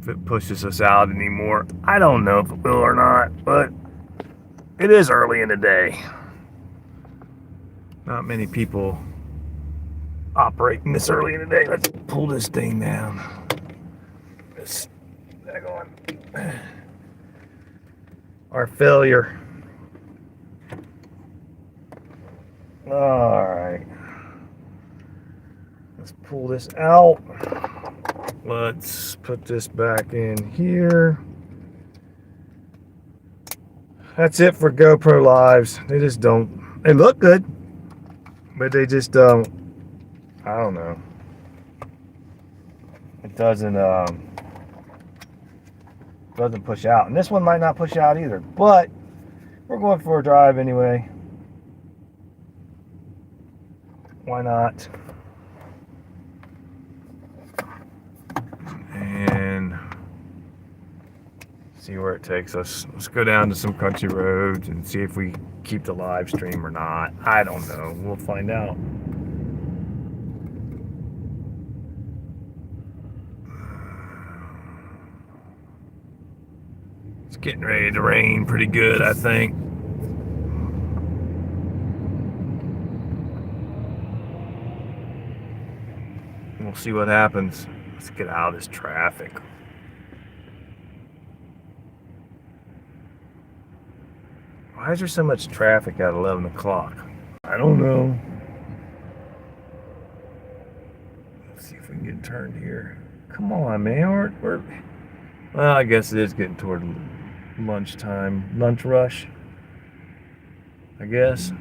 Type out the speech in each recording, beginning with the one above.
if it pushes us out anymore. I don't know if it will or not, but it is early in the day. Not many people operating this early in the day. Let's pull this thing down. This on. Our failure. Alright. Let's pull this out. Let's put this back in here. That's it for GoPro Lives. They just don't. They look good, but they just don't. I don't know. It doesn't push out, and this one might not push out either. But we're going for a drive anyway. Why not? And see where it takes us. Let's go down to some country roads and see if we keep the live stream or not. I don't know. We'll find out. It's getting ready to rain pretty good, I think. We'll see what happens. Let's get out of this traffic. Why is there so much traffic at 11 o'clock? I don't know. Let's see if we can get turned here. Come on, man. Well, I guess it is getting toward lunchtime. Lunch rush, I guess.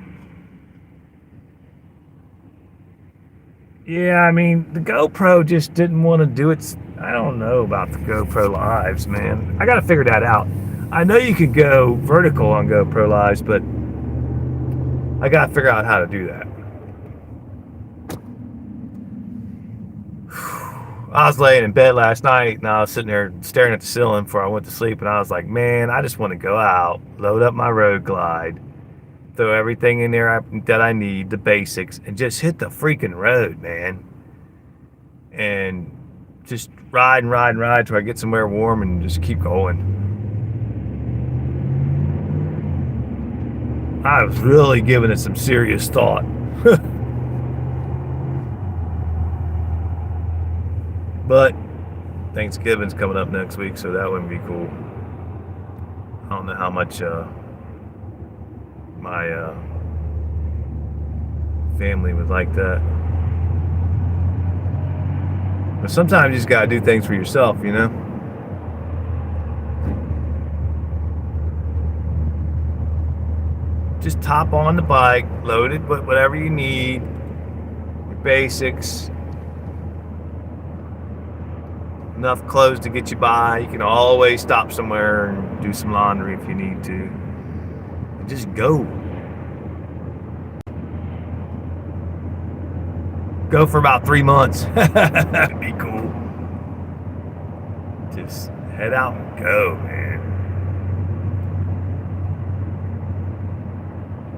Yeah, I mean, the GoPro just didn't want to do its... I don't know about the GoPro Lives, man. I got to figure that out. I know you can go vertical on GoPro Lives, but I got to figure out how to do that. I was laying in bed last night, and I was sitting there staring at the ceiling before I went to sleep, and I was like, man, I just want to go out, load up my Road Glide, throw everything in there that I need, the basics, and just hit the freaking road, man. And just ride and ride and ride till I get somewhere warm and just keep going. I was really giving it some serious thought. But Thanksgiving's coming up next week, so that wouldn't be cool. I don't know how much my family would like that. But sometimes you just gotta do things for yourself, you know? Just hop on the bike, load it with whatever you need, your basics, enough clothes to get you by. You can always stop somewhere and do some laundry if you need to. And just go. Go for about 3 months. That'd be cool. Just head out and go, man.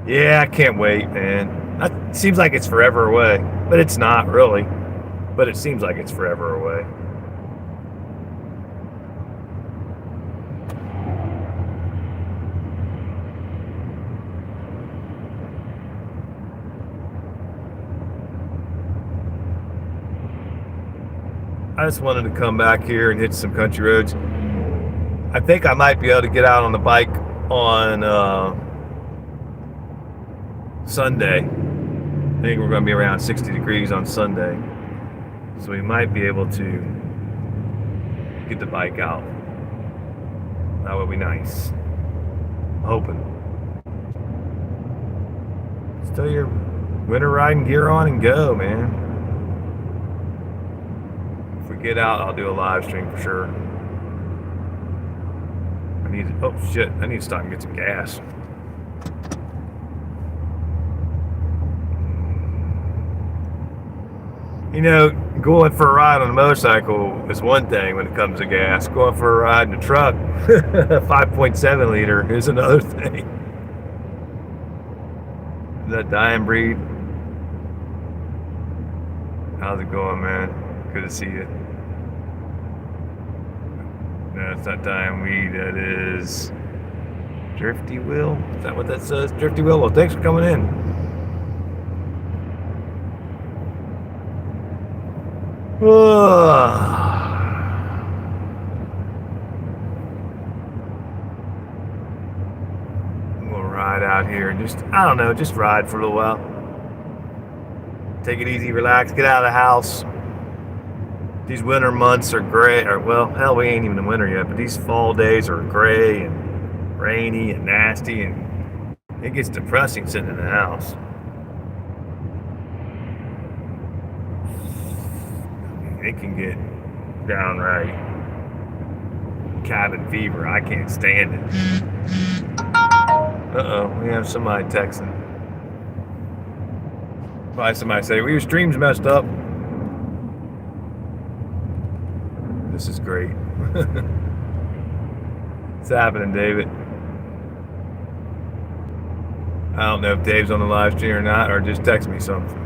Yeah, I can't wait, man. It seems like it's forever away, but it's not really. But it seems like it's forever away. I just wanted to come back here and hit some country roads. I think I might be able to get out on the bike on Sunday. I think we're going to be around 60 degrees on Sunday. So we might be able to get the bike out. That would be nice. I'm hoping. Just throw your winter riding gear on and go, man. If we get out, I'll do a live stream for sure. I need to stop and get some gas. You know, going for a ride on a motorcycle is one thing when it comes to gas. Going for a ride in a truck, 5.7 liter, is another thing. Is that dying breed? How's it going, man? Good to see you. No, it's not dying weed. That is Drifty Wheel. Is that what that says? Drifty Wheel. Well, thanks for coming in. We'll ride out here and just, I don't know, just ride for a little while. Take it easy, relax, get out of the house. These winter months are gray, or well, hell, we ain't even in winter yet, but these fall days are gray and rainy and nasty, and it gets depressing sitting in the house. It can get downright cabin fever. I can't stand it. Uh-oh, we have somebody texting. Probably somebody say, well, your stream's messed up. This is great. What's happening, David? I don't know if Dave's on the live stream or not, or just text me something.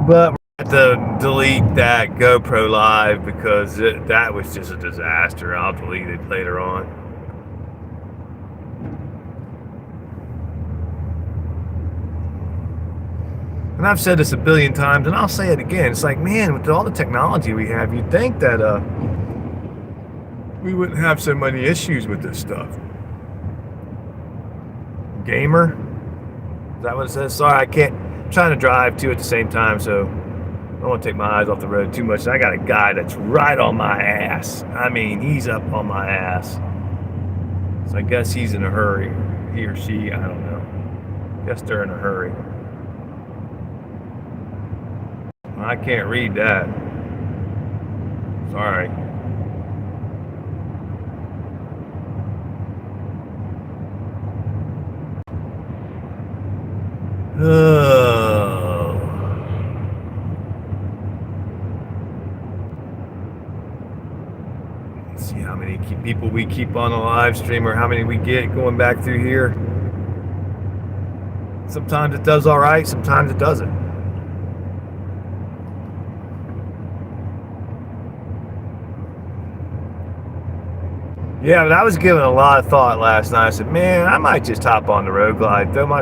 But we have to delete that GoPro live because that was just a disaster. I'll delete it later on. And I've said this a billion times, and I'll say it again. It's like, man, with all the technology we have, you'd think that we wouldn't have so many issues with this stuff. Gamer? Is that what it says? Sorry, I can't. I'm trying to drive two at the same time, so I don't want to take my eyes off the road too much. I got a guy that's right on my ass. I mean, he's up on my ass. So I guess he's in a hurry. He or she, I don't know. I guess they're in a hurry. I can't read that. Sorry. Oh. Let's see how many people we keep on the live stream or how many we get going back through here. Sometimes it does all right, sometimes it doesn't. Yeah, but I was giving a lot of thought last night. I said, man, I might just hop on the road glide, throw my,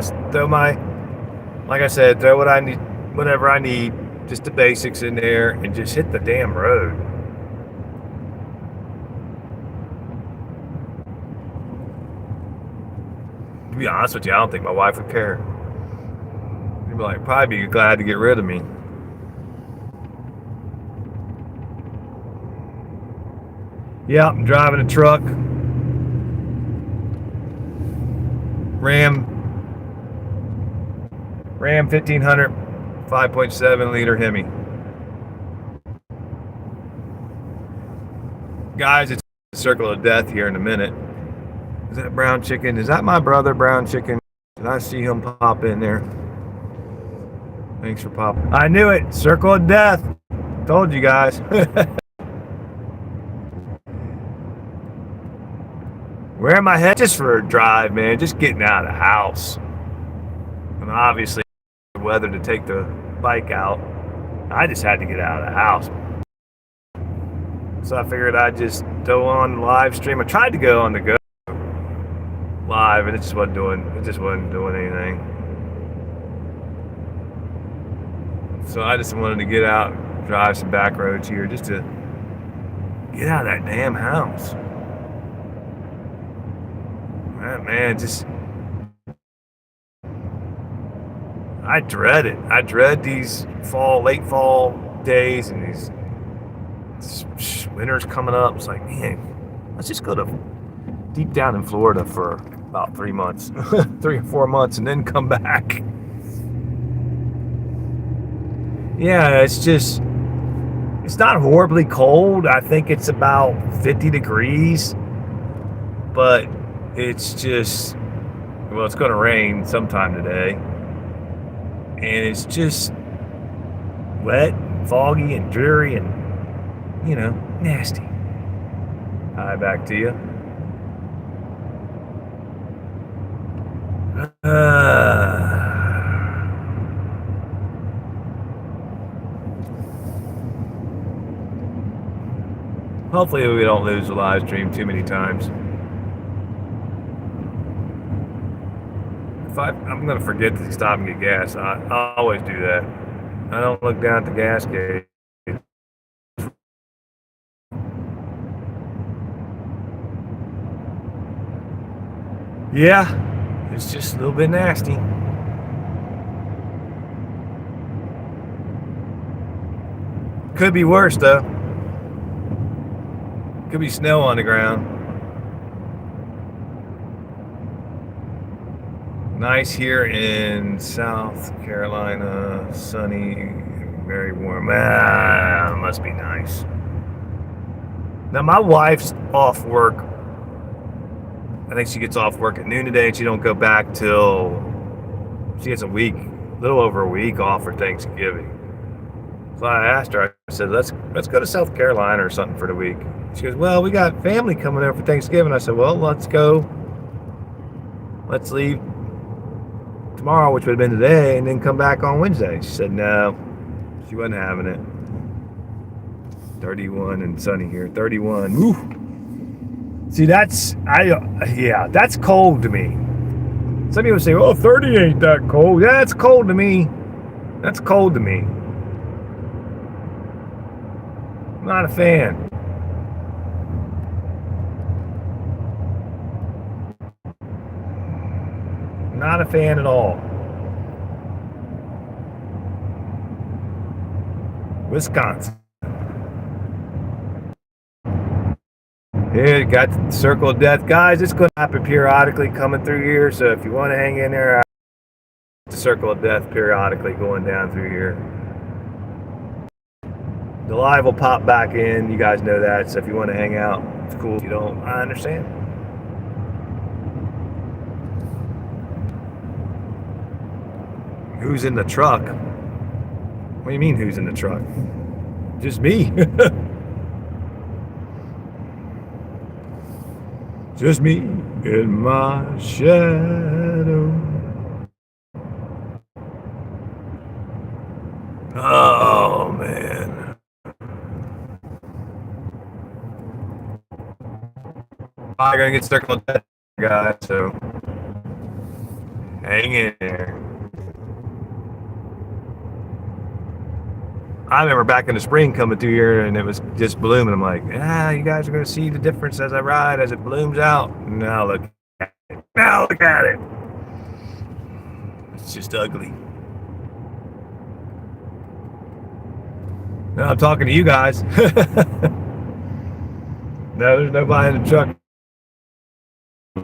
like I said, throw what I need, whatever I need, just the basics in there, and just hit the damn road. To be honest with you, I don't think my wife would care. She'd be like, probably be glad to get rid of me. Yeah, I'm driving a truck. Ram 1500, 5.7 liter Hemi. Guys, it's the circle of death here in a minute. Is that Brown Chicken? Is that my brother, Brown Chicken? Did I see him pop in there? Thanks for popping. I knew it. Circle of death. Told you guys. Where am I headed? Just for a drive, man. Just getting out of the house. And obviously, the weather to take the bike out. I just had to get out of the house. So I figured I'd just go on live stream. I tried to go on the go live, and it just wasn't doing anything. So I just wanted to get out, drive some back roads here, just to get out of that damn house. Man, just I dread it. I dread these late fall days, and these winter's coming up. It's like, man, let's just go to deep down in Florida for about 3 months, 3 or 4 months, and then come back. Yeah, it's not horribly cold. I think it's about 50 degrees, but it's just, well, it's going to rain sometime today, and it's just wet and foggy and dreary and, nasty. Hi, back to you. Hopefully we don't lose the live stream too many times. I'm gonna forget to stop and get gas. I always do that. I don't look down at the gas gauge. Yeah, it's just a little bit nasty. Could be worse though. Could be snow on the ground. Nice here in South Carolina, sunny, very warm. Must be nice. Now my wife's off work. I think she gets off work at noon today, and she don't go back till she gets a little over a week off for Thanksgiving. So I asked her. I said, "Let's go to South Carolina or something for the week." She goes, "Well, we got family coming over for Thanksgiving." I said, "Well, let's go. Let's leave tomorrow, which would have been today, and then come back on Wednesday." She said no, she wasn't having it. 31 and sunny here. 31. Woo. See, that's cold to me. Some people say, "Oh, 30 ain't that cold." Yeah, it's cold to me. That's cold to me. Not a fan. Not a fan at all. Wisconsin. Here, you got the circle of death. Guys, it's going to happen periodically coming through here. So if you want to hang in there, the circle of death periodically going down through here. The live will pop back in. You guys know that. So if you want to hang out, it's cool. If you don't, I understand. Who's in the truck? What do you mean, who's in the truck? Just me. Just me in my shadow. Oh, man. I'm going to get stuck on that, guys, so hang in there. I remember back in the spring coming through here and it was just blooming. I'm like, you guys are going to see the difference as I ride, as it blooms out. Now look at it. Now look at it. It's just ugly. Now I'm talking to you guys. No, there's nobody in the truck.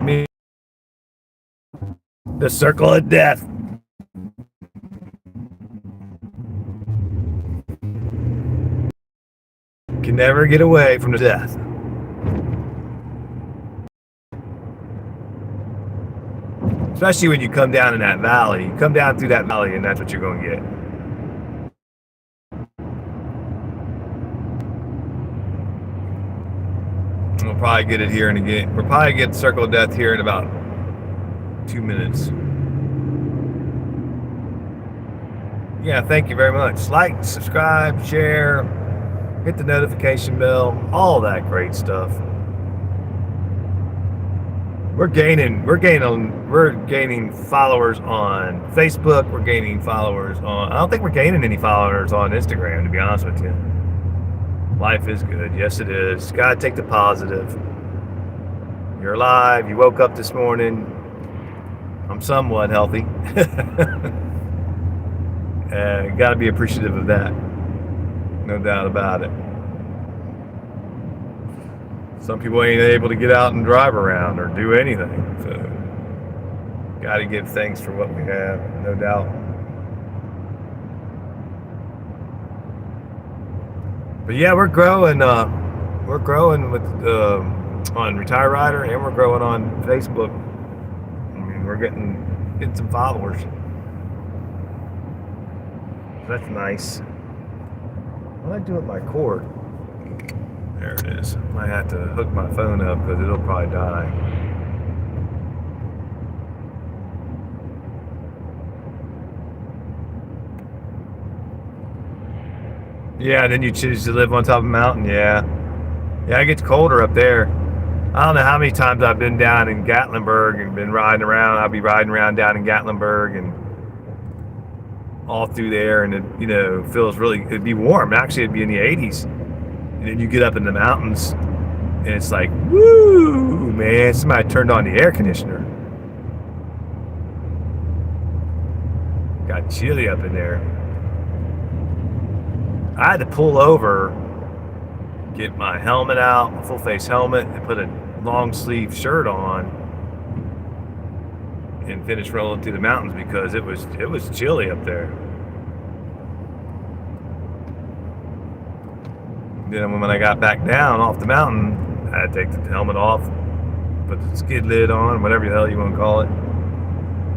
Me. The circle of death. Can never get away from the death. Especially when you come down in that valley. You come down through that valley and that's what you're going to get. We'll probably get it here and again. We'll probably get circle of death here in about 2 minutes. Yeah, thank you very much. Like, subscribe, share, hit the notification bell, all that great stuff. We're gaining followers on Facebook. We're gaining followers on. I don't think we're gaining any followers on Instagram, to be honest with you. Life is good. Yes, it is. Gotta take the positive. You're alive. You woke up this morning. I'm somewhat healthy. Gotta be appreciative of that. No doubt about it. Some people ain't able to get out and drive around or do anything. So, got to give thanks for what we have, no doubt. But yeah, we're growing. We're growing with on Retire Rider, and we're growing on Facebook. I mean, we're getting some followers. That's nice. What do I do with my cord? There it is. Might have to hook my phone up because it'll probably die. Yeah, then you choose to live on top of a mountain. Yeah. Yeah, it gets colder up there. I don't know how many times I've been down in Gatlinburg and been riding around. I'll be riding around down in Gatlinburg and all through there, and it feels really. It'd be warm. Actually, it'd be in the 80s, and then you get up in the mountains, and it's like, woo, man! Somebody turned on the air conditioner. Got chilly up in there. I had to pull over, get my helmet out, my full face helmet, and put a long sleeve shirt on, and finish rolling through the mountains because it was chilly up there. Then when I got back down off the mountain, I had to take the helmet off, put the skid lid on, whatever the hell you want to call it,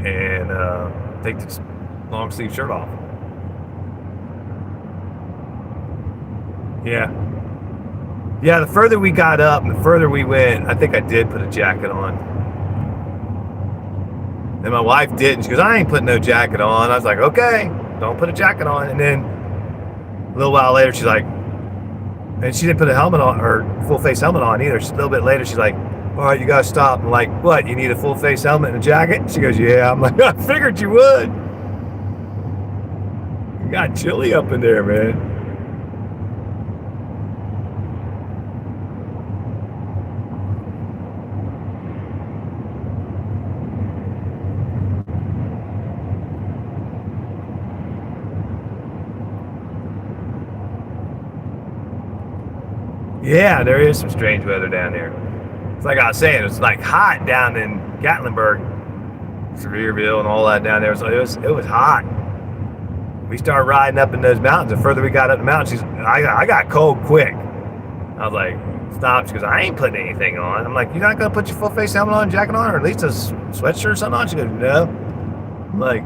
and take the long sleeve shirt off. Yeah. Yeah, the further we got up, the further we went, I think I did put a jacket on. And my wife didn't. She goes, I ain't putting no jacket on. I was like, okay, don't put a jacket on. And then a little while later, she's like, and she didn't put a helmet on, or full face helmet on either. A little bit later, she's like, all right, you gotta stop. I'm like, what? You need a full face helmet and a jacket? She goes, yeah. I'm like, I figured you would. It got chilly up in there, man. Yeah, there is some strange weather down there. It's like I was saying, it's like hot down in Gatlinburg, Sevierville, and all that down there. So it was hot. We started riding up in those mountains. The further we got up the mountains, I got cold quick. I was like, stop. She goes, I ain't putting anything on. I'm like, you're not gonna put your full face helmet on, jacket on, or at least a sweatshirt or something on? She goes, no. I'm like,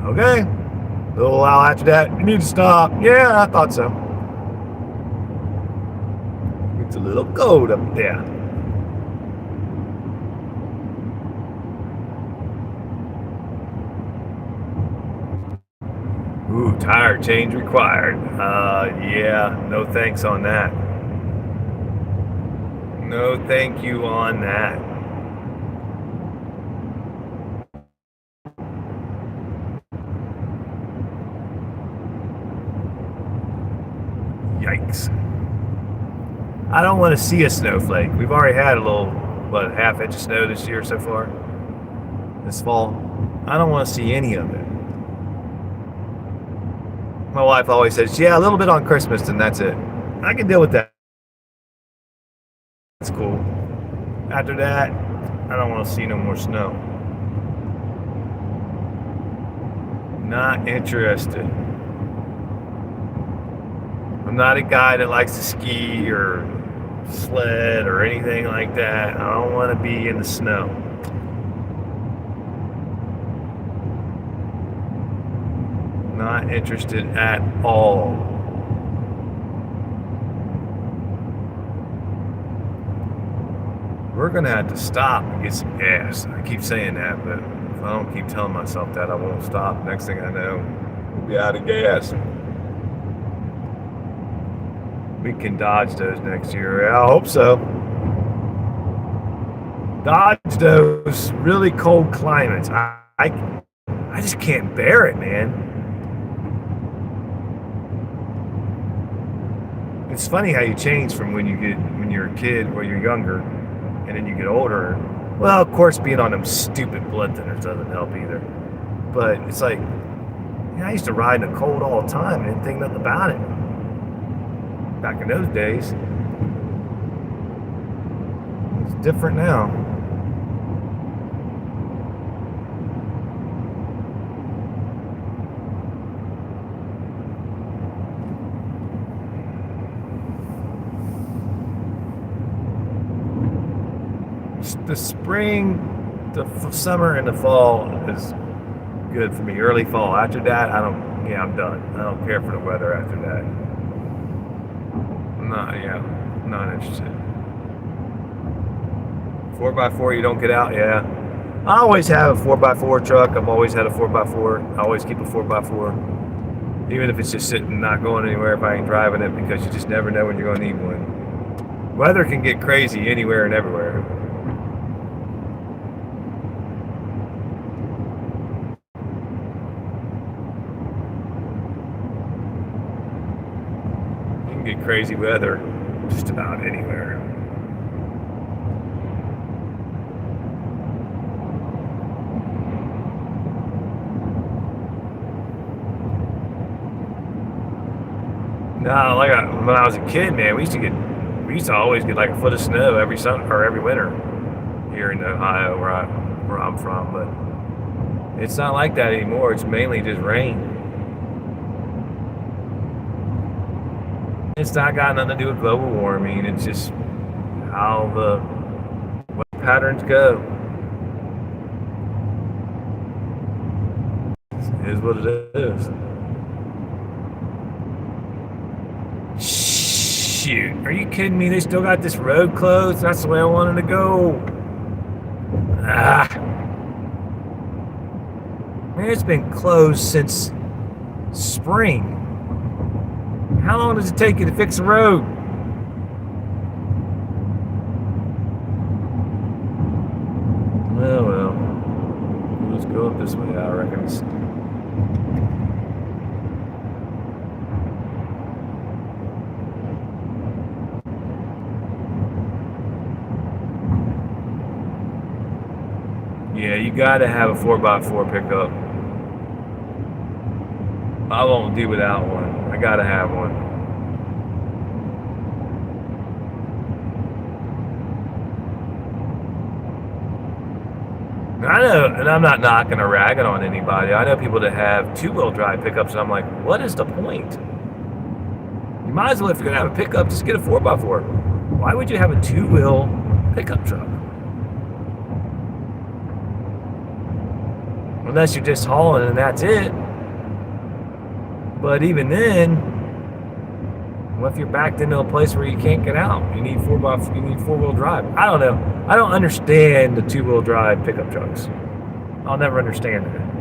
okay. A little while after that, you need to stop. Yeah, I thought so. It's a little cold up there. Ooh, tire change required. Yeah, no thanks on that. No thank you on that. Yikes. I don't want to see a snowflake. We've already had a little, half-inch of snow this year so far, this fall. I don't want to see any of it. My wife always says, yeah, a little bit on Christmas, and that's it. I can deal with that. That's cool. After that, I don't want to see no more snow. Not interested. I'm not a guy that likes to ski or sled or anything like that. I don't want to be in the snow. Not interested at all. We're gonna have to stop and get some gas. I keep saying that, but if I don't keep telling myself that, I won't stop. Next thing I know, we'll be out of gas. We can dodge those next year. I hope so. Dodge those really cold climates. I just can't bear it, man. It's funny how you change from when you're a kid or you're younger, and then you get older. Well, of course, being on them stupid blood thinners doesn't help either. But it's like, I used to ride in the cold all the time and didn't think nothing about it. Back in those days. It's different now. The spring, the summer, and the fall is good for me. Early fall. After that, I'm done. I don't care for the weather after that. Not interested. 4x4, you don't get out? Yeah. I always have a 4x4 truck. I've always had a 4x4. I always keep a 4x4. Even if it's just sitting, not going anywhere if I ain't driving it, because you just never know when you're going to need one. Weather can get crazy anywhere and everywhere. You can get crazy weather just about anywhere. No, like when I was a kid, man, we used to always get like a foot of snow every summer or every winter here in Ohio where I'm from, but it's not like that anymore. It's mainly just rain. It's not got nothing to do with global warming. It's just how the weather patterns go. It is what it is. Shoot, are you kidding me? They still got this road closed. That's the way I wanted to go. Ah, man, it's been closed since spring. How long does it take you to fix a road? Well, we'll just go up this way, I reckon. Yeah, you gotta have a 4x4 pickup. I won't do without one. I gotta have one. I know, and I'm not knocking or ragging on anybody. I know people that have two-wheel drive pickups, and I'm like, what is the point? You might as well, if you're gonna have a pickup, just get a 4x4. Why would you have a two-wheel pickup truck? Unless you're just hauling and that's it. But even then, what if you're backed into a place where you can't get out? You need four-wheel drive. I don't know. I don't understand the two-wheel drive pickup trucks. I'll never understand that.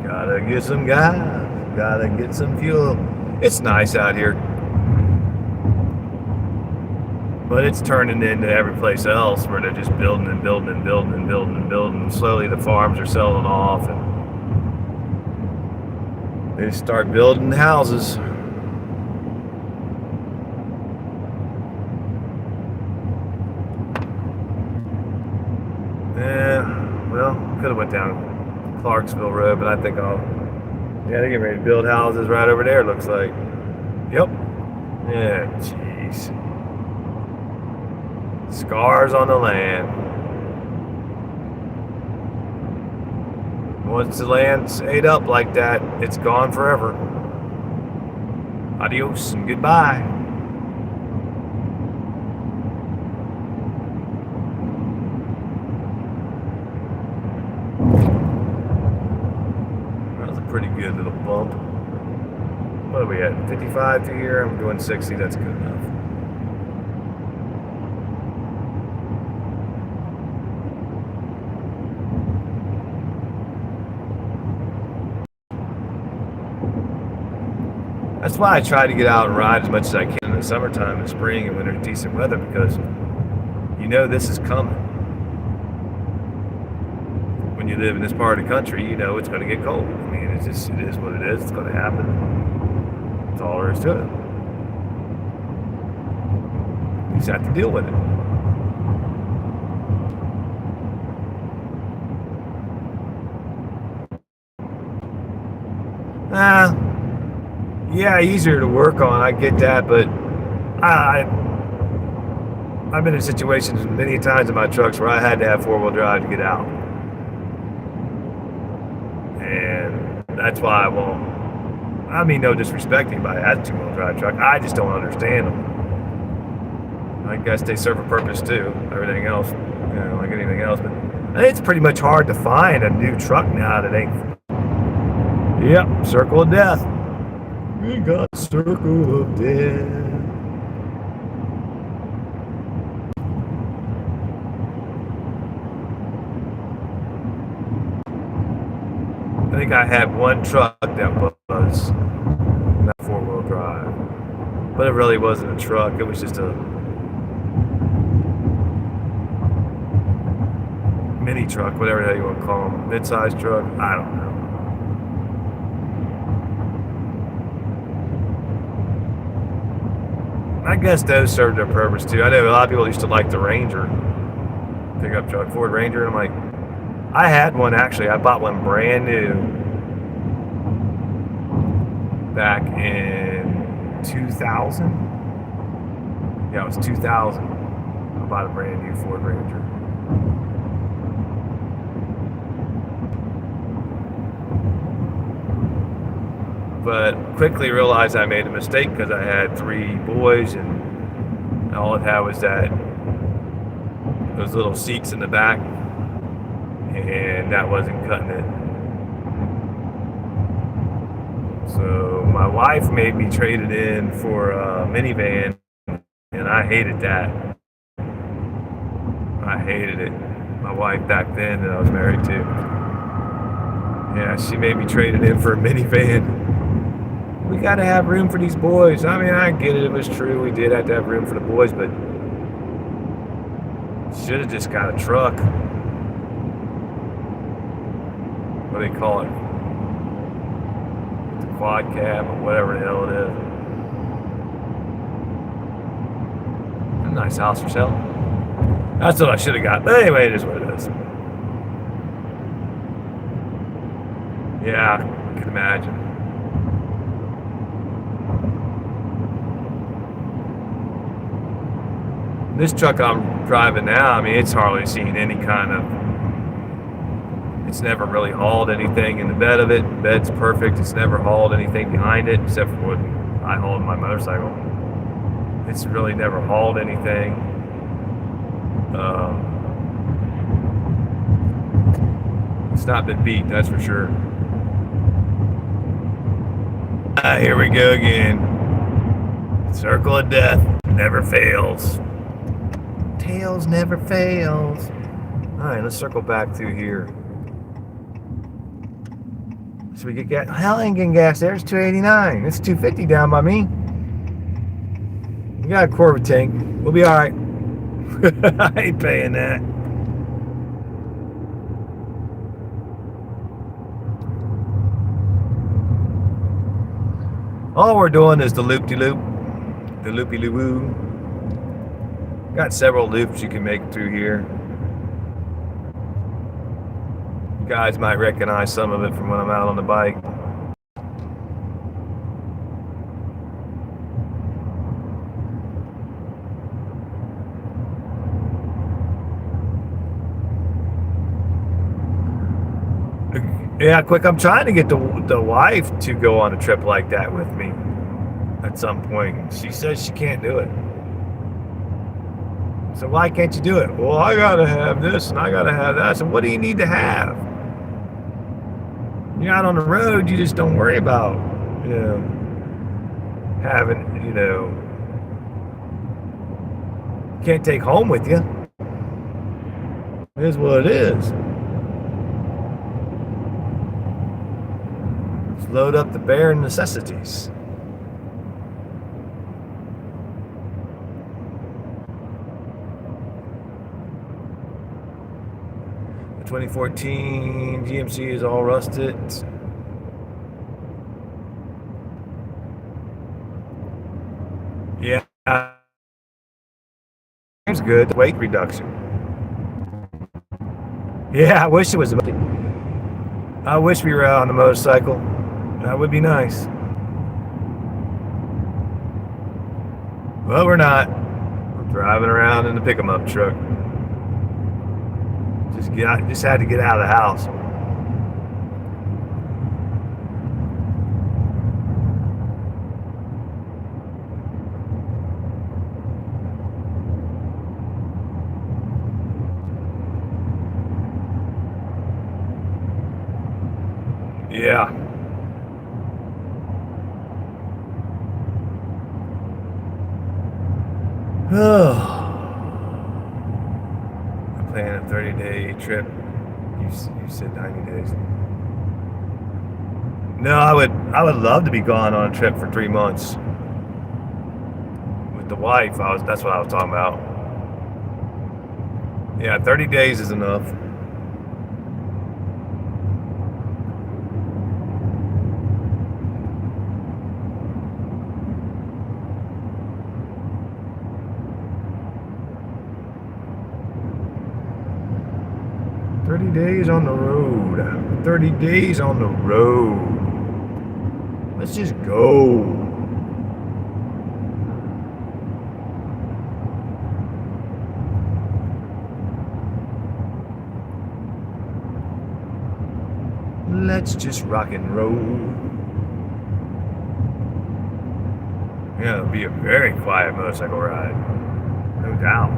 Gotta get some gas. Gotta get some fuel. It's nice out here. But it's turning into every place else where they're just building and building and building and building and building. And slowly the farms are selling off and they start building houses. Yeah, well, could have went down Clarksville Road, but I think yeah, they're getting ready to build houses right over there, looks like. Yep. Yeah, jeez. Scars on the land. Once the land's ate up like that, it's gone forever. Adios and goodbye. That was a pretty good little bump. What are we at? 55 to here? I'm doing 60. That's good enough. That's why I try to get out and ride as much as I can in the summertime and spring and when there's decent weather, because you know this is coming. When you live in this part of the country, you know it's going to get cold. I mean, it is what it is. It's going to happen. That's all there is to it. You just have to deal with it. Yeah, easier to work on. I get that, but I've been in situations many times in my trucks where I had to have four-wheel drive to get out, and that's why I won't. I mean, no disrespect to anybody that has a two-wheel drive truck. I just don't understand them. I guess they serve a purpose too. Everything else, like anything else. But it's pretty much hard to find a new truck now that ain't. Yep, circle of death. We got circle of death. think I had one truck that was not four-wheel drive, but it really wasn't a truck. It was just a mini truck, whatever the hell you want to call them, mid-sized truck. I don't know. I guess those served their purpose too. I know a lot of people used to like the Ranger pickup truck, Ford Ranger, and I'm like, I had one actually. I bought one brand new back in 2000. Yeah, it was 2000. I bought a brand new Ford Ranger. But quickly realized I made a mistake because I had 3 boys and all it had was those little seats in the back, and that wasn't cutting it. So my wife made me trade it in for a minivan, and I hated that. I hated it. My wife back then that I was married to. Yeah, she made me trade it in for a minivan. We got to have room for these boys. I mean, I get it. It was true. We did have to have room for the boys, but should have just got a truck. What do they call it? The quad cab or whatever the hell it is. A nice house for sale. That's what I should have got. But anyway, it is what it is. Yeah, I can imagine. This truck I'm driving now, I mean, it's hardly seen any kind of, it's never really hauled anything in the bed of it. The bed's perfect. It's never hauled anything behind it, except for what I hauled my motorcycle. It's really never hauled anything. It's not been beat, that's for sure. Here we go again. Circle of death never fails. Tails never fails. Alright, let's circle back through here. So we get gas. Hell, I ain't getting gas there. It's $2.89. It's $2.50 down by me. We got a quarter tank. We'll be alright. I ain't paying that. All we're doing is the loop-de-loop. The loopy-loo-woo. Got several loops you can make through here. You guys might recognize some of it from when I'm out on the bike. Yeah, quick, I'm trying to get the wife to go on a trip like that with me at some point. She says she can't do it. So why can't you do it? Well, I gotta have this and I gotta have that. So what do you need to have? You're out on the road, you just don't worry about, having, can't take home with you. It is what it is. Just load up the bare necessities. The 2014 GMC is all rusted. Yeah. It's good. Weight reduction. Yeah, I wish it was. I wish we were out on a motorcycle. That would be nice. But we're not. We're driving around in the pick-em-up truck. Just had to get out of the house. Yeah. I'm planning a 30-day trip. You said 90 days. No, I would love to be gone on a trip for 3 months with the wife. That's what I was talking about. Yeah, 30 days is enough. "30 days on the road. 30 days on the road. Let's just go." Let's just rock and roll. Yeah, it'll be a very quiet motorcycle ride. No doubt.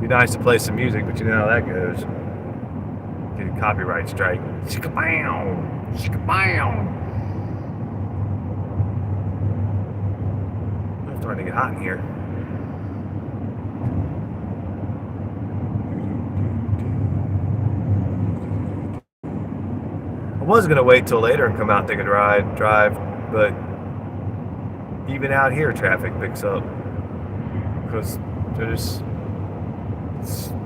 Be nice to play some music, but you know how that goes. Get a copyright strike. Shika-bow! Shika-bow! It's starting to get hot in here. I was gonna wait till later and come out and take a drive, but even out here, traffic picks up because it's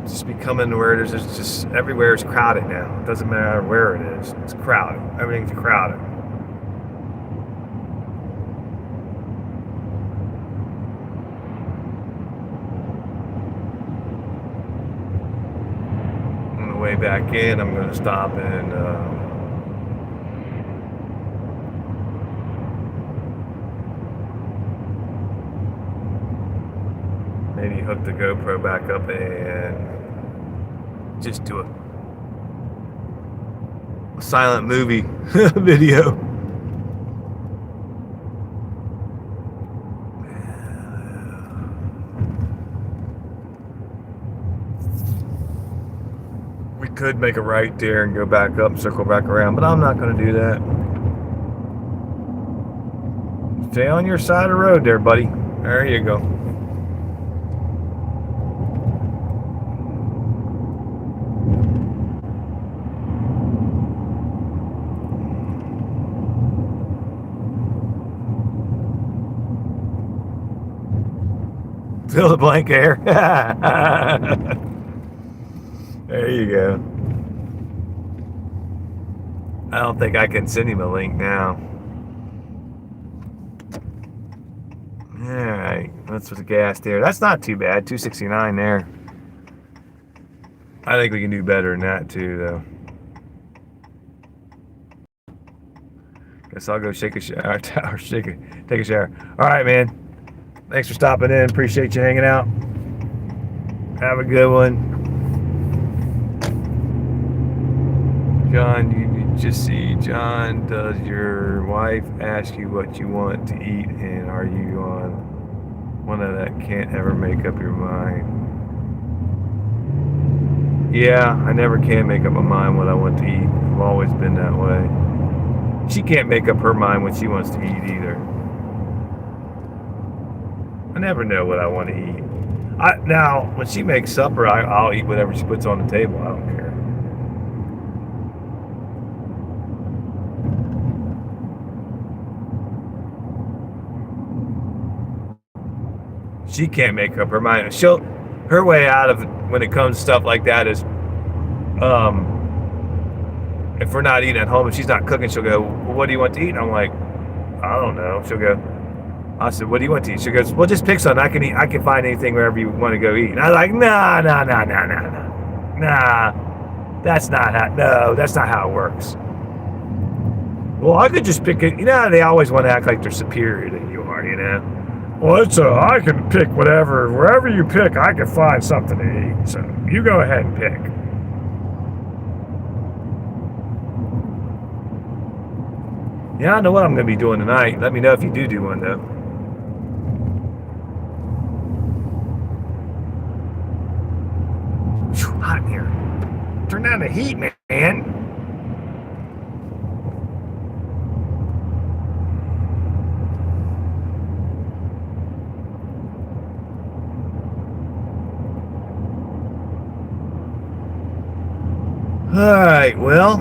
just becoming where there's just everywhere is crowded now. It doesn't matter where it is; it's crowded. Everything's crowded. On the way back in, I'm going to stop and maybe hook the GoPro back up and just do a silent movie video. We could make a right there and go back up and circle back around, but I'm not going to do that. Stay on your side of the road there, buddy. There you go. Fill the blank air. There you go. I don't think I can send him a link now. Alright, that's with the gas there. That's not too bad. 269 there. I think we can do better than that too, though. Guess I'll go take a shower. Take a shower. Alright, man. Thanks for stopping in. Appreciate you hanging out. Have a good one. John, you just see, John, does your wife ask you what you want to eat, and are you on one of that can't ever make up your mind? Yeah, I never can make up my mind what I want to eat. I've always been that way. She can't make up her mind what she wants to eat either. I never know what I want to eat. Now, when she makes supper, I'll eat whatever she puts on the table. I don't care. She can't make up her mind. Her way out of when it comes to stuff like that is, if we're not eating at home and she's not cooking, she'll go, "Well, what do you want to eat?" And I'm like, "I don't know." She'll go, I said, "What do you want to eat?" She goes, "Well, just pick something. I can find anything wherever you want to go eat." And I was like, "Nah. That's not how it works." Well, I could just pick it. You know, they always want to act like they're superior than you are, you know? Well, I can pick whatever. Wherever you pick, I can find something to eat. So you go ahead and pick. Yeah, I don't know what I'm going to be doing tonight. Let me know if you do one, though. Hot in here. Turn down the heat, man. Alright, well,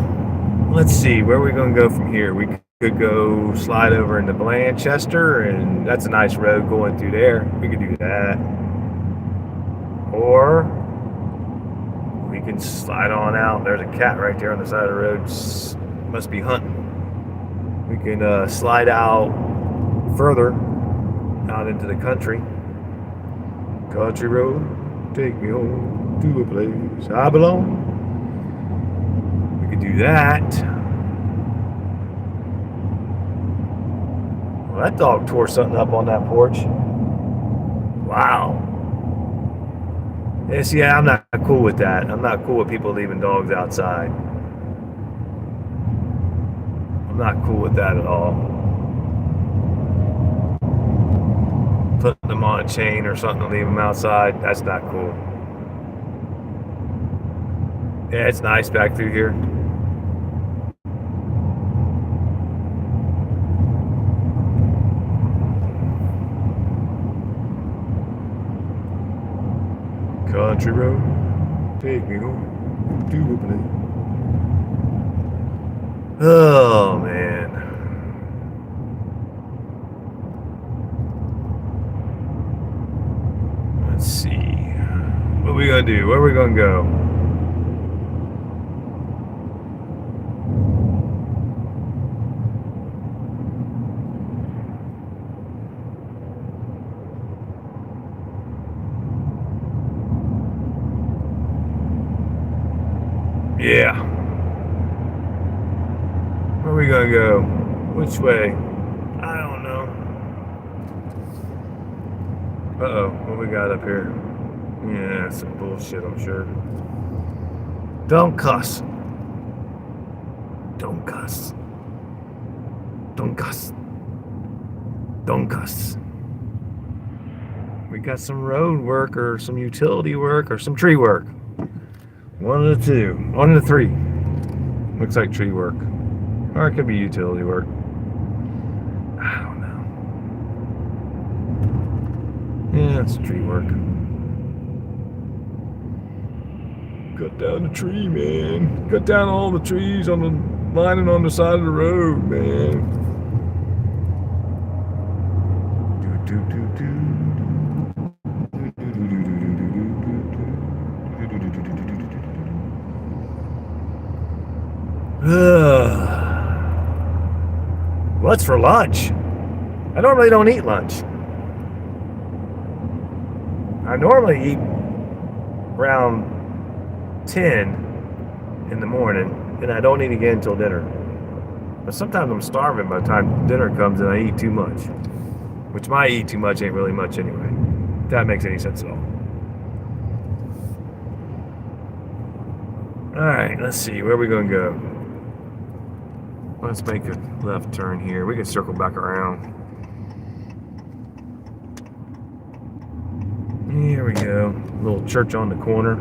let's see. Where are we going to go from here? We could go slide over into Blanchester, and that's a nice road going through there. We could do that. Or we can slide on out. There's a cat right there on the side of the road. Must be hunting. We can slide out further out into the country. Country road, take me home to a place I belong. We could do that. Well, that dog tore something up on that porch. Wow. Yeah, see, I'm not cool with that. I'm not cool with people leaving dogs outside. I'm not cool with that at all. Putting them on a chain or something to leave them outside, that's not cool. Yeah, it's nice back through here. Country road, take me home to a place. Oh, man. Let's see. What are we going to do? Where are we going to go? Yeah. Where are we going to go? Which way? I don't know. Uh-oh. What we got up here? Yeah, some bullshit, I'm sure. Don't cuss. Don't cuss. Don't cuss. Don't cuss. We got some road work or some utility work or some tree work. One of the two. One of the three. Looks like tree work. Or it could be utility work. I don't know. Yeah, it's tree work. Cut down the tree, man. Cut down all the trees on the lining on the side of the road, man. What's for lunch? I normally don't eat lunch. I normally eat around 10 in the morning, and I don't eat again until dinner. But sometimes I'm starving by the time dinner comes and I eat too much. Which my eat too much ain't really much anyway. If that makes any sense at all. Alright, let's see. Where are we going to go? Let's make a left turn here. We can circle back around. Here we go. A little church on the corner.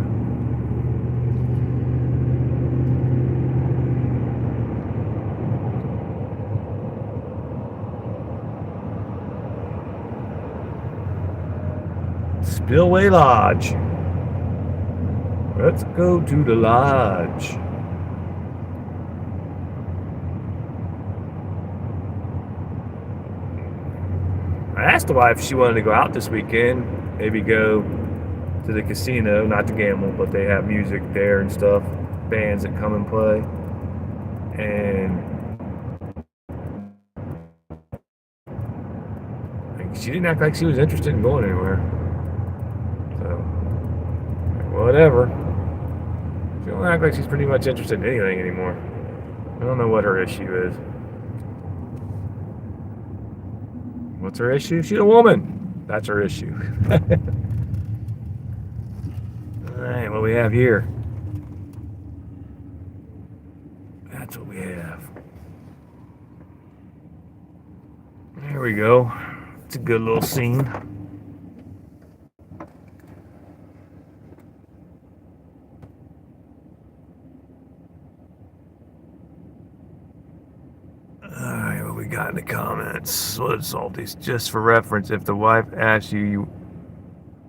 Spillway Lodge. Let's go to the lodge. I asked the wife if she wanted to go out this weekend, maybe go to the casino, not to gamble, but they have music there and stuff, bands that come and play. And she didn't act like she was interested in going anywhere. So, whatever. She don't act like she's pretty much interested in anything anymore. I don't know what her issue is. What's her issue? She's a woman. That's her issue. Alright, what do we have here? That's what we have. There we go. It's a good little scene. Alright, what we got in the comments? What's all these? Just for reference, if the wife asks you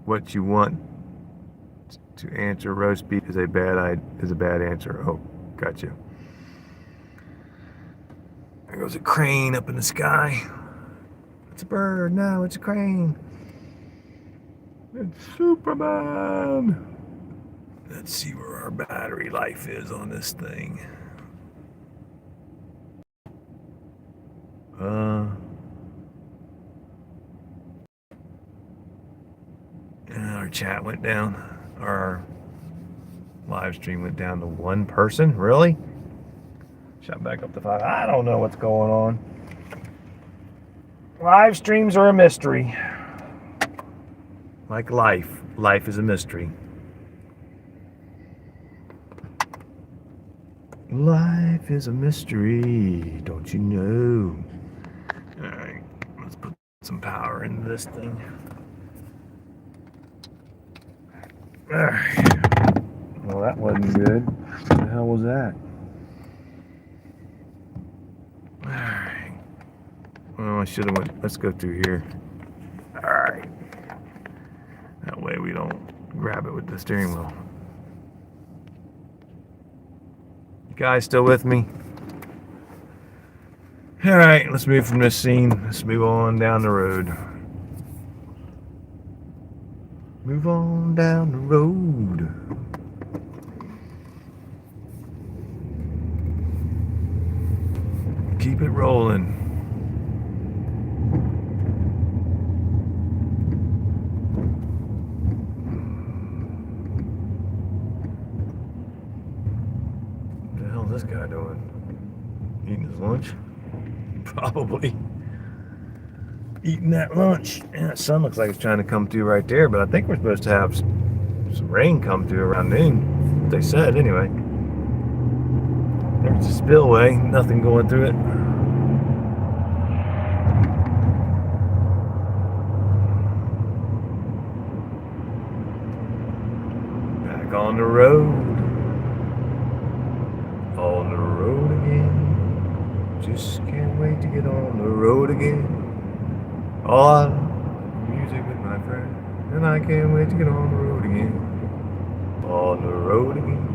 what you want to answer, roast beef is a bad answer. Oh. Got you. There goes a crane up in the sky. It's a bird. No, it's a crane. It's Superman. Let's see where our battery life is on this thing. Our chat went down. Our live stream went down to one person. Really? Shot back up to 5. I don't know what's going on. Live streams are a mystery. Like life. Life is a mystery. Life is a mystery, don't you know? Alright, let's put some power into this thing. Alright. Well, that wasn't good. What the hell was that? Alright. Well, I should have went. Let's go through here. Alright. That way we don't grab it with the steering wheel. You guys still with me? Alright, let's move from this scene. Let's move on down the road. Move on down the road. Keep it rolling. What the hell is this guy doing? Eating his lunch? Probably. Eating that lunch. Yeah, the sun looks like it's trying to come through right there, but I think we're supposed to have some rain come through around noon. What they said, anyway. There's a spillway, nothing going through it. Back on the road. On the road again. Just can't wait to get on the road again. All music with my friend. And I can't wait to get on the road again. On the road again.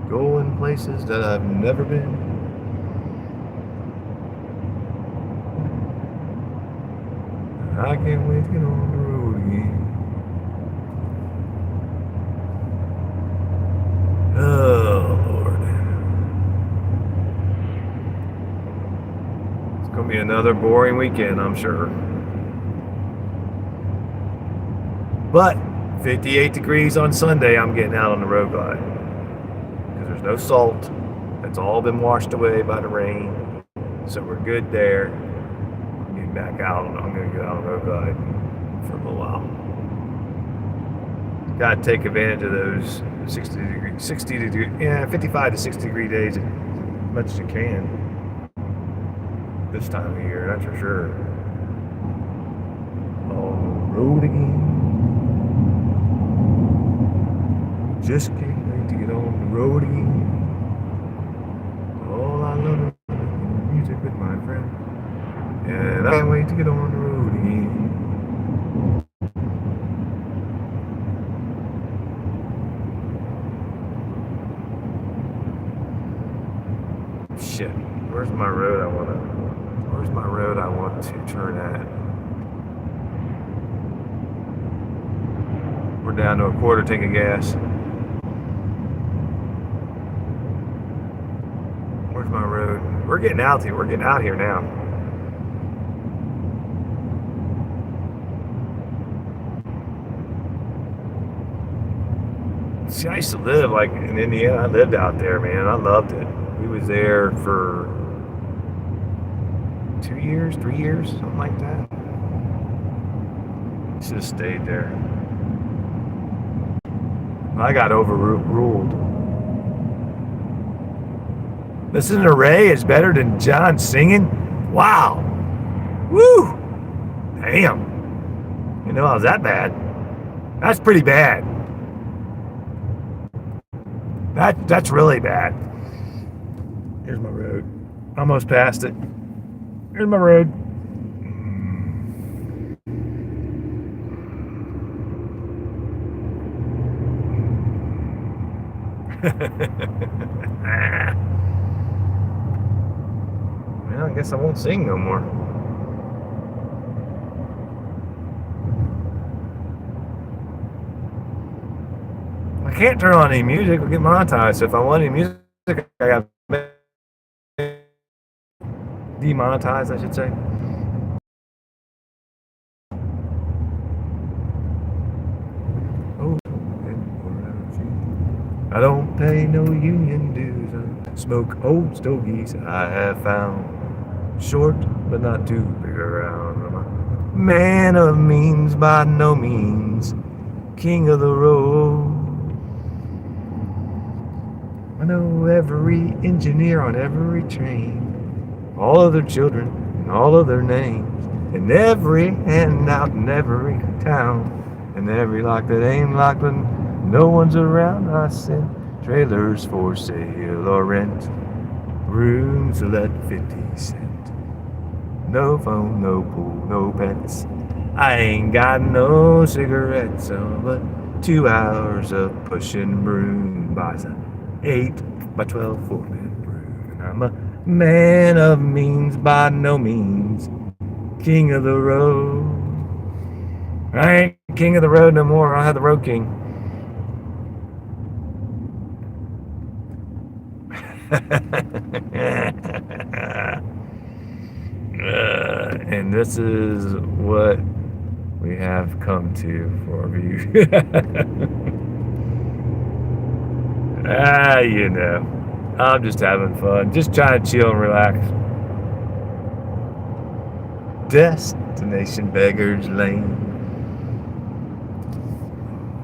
Going places that I've never been. I can't wait to get on the road again. Oh, Lord. It's going to be another boring weekend, I'm sure. But 58 degrees on Sunday, I'm getting out on the road glide. There's no salt. It's all been washed away by the rain. So we're good there. Getting back out. I'm going to get out on the road glide for a little while. Got to take advantage of those 55 to 60 degree days as much as you can. This time of year, that's for sure. On the road again. Just can't wait to get on the road again. All I love is music with my friend. And I can't wait to get on the road again. Shit. Where's my road I want to turn at? We're down to a quarter tank of gas. Where's my road? We're getting out here. We're getting out here now. See, I used to live like in Indiana. I lived out there, man. I loved it. We was there for 2 years, 3 years, something like that. Should have stayed there. I got overruled. Listening to Ray is better than John singing? Wow. Woo. Damn. You know, how's that bad? That's pretty bad. That's really bad. Here's my road. Almost passed it. Here's my road. Well, I guess I won't sing no more. I can't turn on any music. We'll get monetized. So if I want any music, I got demonetized, I should say. Oh, I don't pay no union dues. I smoke old stogies I have found. Short, but not too big around. I'm a man of means by no means. King of the road. I know every engineer on every train. All of their children and all of their names. And every handout in every town. And every lock that ain't locked when no one's around. I send trailers for sale or rent. Rooms to let 50 cents. No phone, no pool, no pets. I ain't got no cigarettes, but 2 hours of pushing broom buys a 8 by 12 4-man broom. I'm a man of means by no means. King of the road. I ain't king of the road no more. I have the road king. And this is what we have come to for a view. You know, I'm just having fun, just trying to chill and relax. Destination Beggar's Lane.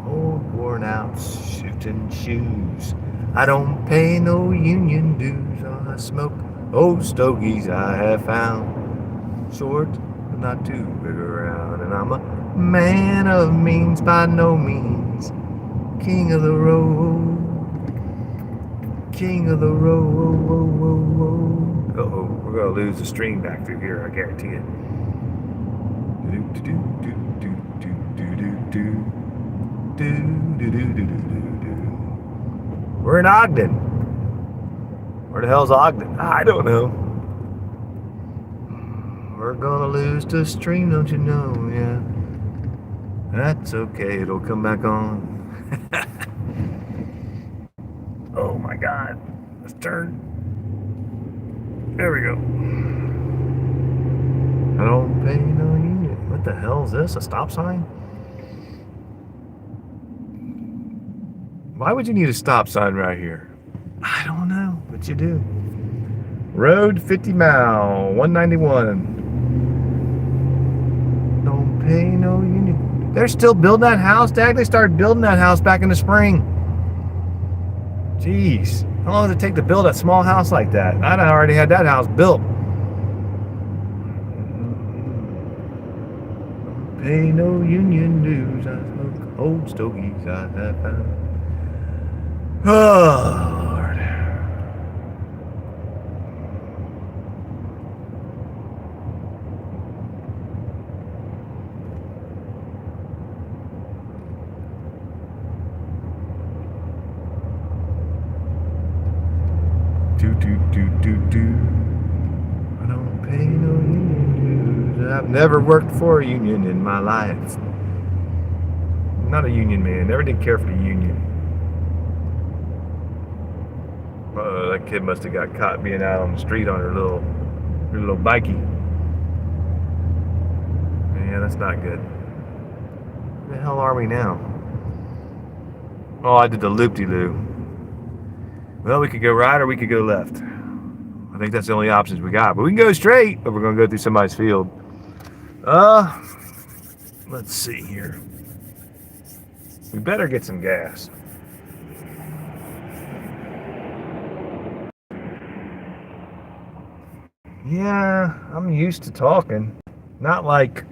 Old worn out shooting shoes. I don't pay no union dues. I smoke old stogies I have found. Short, but not too big around. And I'm a man of means by no means. King of the road. King of the road. Uh-oh, we're going to lose the stream back through here, I guarantee it. We're in Ogden. Where the hell's Ogden? I don't know. We're gonna lose the stream, don't you know? Yeah. That's okay, it'll come back on. Oh my god. Let's turn. There we go. I don't pay no union. What the hell is this? A stop sign? Why would you need a stop sign right here? I don't know, but you do. Road 50 mile, 191. Don't pay no union. They're still building that house, Dad. They started building that house back in the spring. Jeez. How long does it take to build a small house like that? I already had that house built. Pay no union dues. I smoke old stogies I have found. Oh, Lord. Do. I don't pay no union dues. I've never worked for a union in my life. I'm not a union man. Never did care for the union. That kid must have got caught being out on the street on her little bikey. Yeah, that's not good. Where the hell are we now? Oh, I did the loop-de-loo. Well, we could go right or we could go left. I think that's the only options we got. But we can go straight, but we're going to go through somebody's field. Let's see here. We better get some gas. Yeah, I'm used to talking. Not like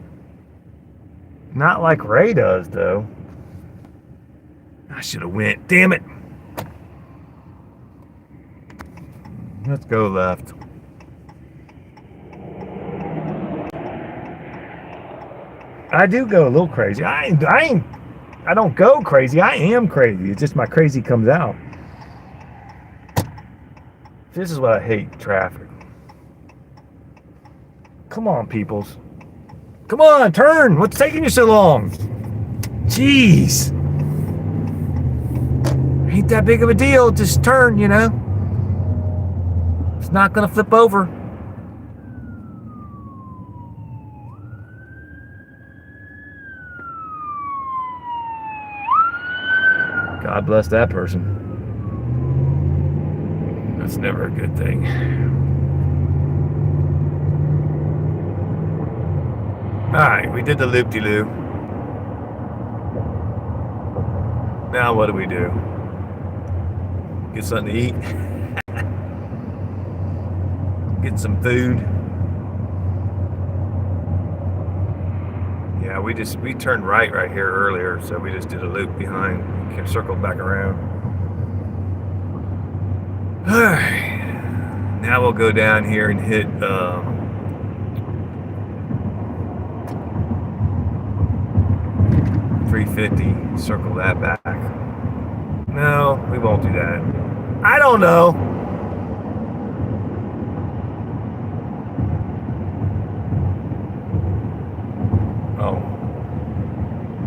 Ray does, though. I should have went. Damn it. Let's go left. I do go a little crazy. I don't go crazy. I am crazy. It's just my crazy comes out. This is what I hate, traffic. Come on, peoples. Come on, turn. What's taking you so long? Jeez. Ain't that big of a deal. Just turn, you know. It's not going to flip over. God bless that person. That's never a good thing. Alright, we did the loop-de-loo. Now what do we do? Get something to eat? Get some food? Yeah, we turned right here earlier, so we just did a loop behind, circled back around. Alright, now we'll go down here and hit 350, circle that back. No, we won't do that. I don't know. Oh.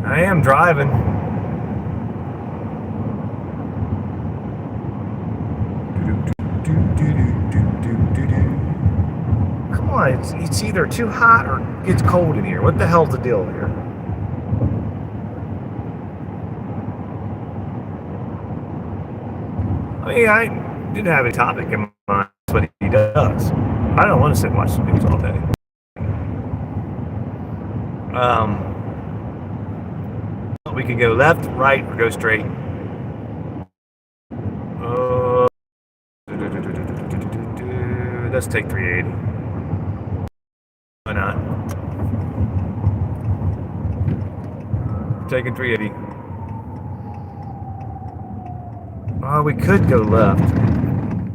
I am driving. Come on, it's either too hot or it's cold in here. What the hell's the deal here? I mean, I didn't have a topic in mind. That's what he does. I don't want to sit and watch the news all day. We can go left, right, or go straight. Let's take 380. Why not? Taking 380. Oh, we could go left.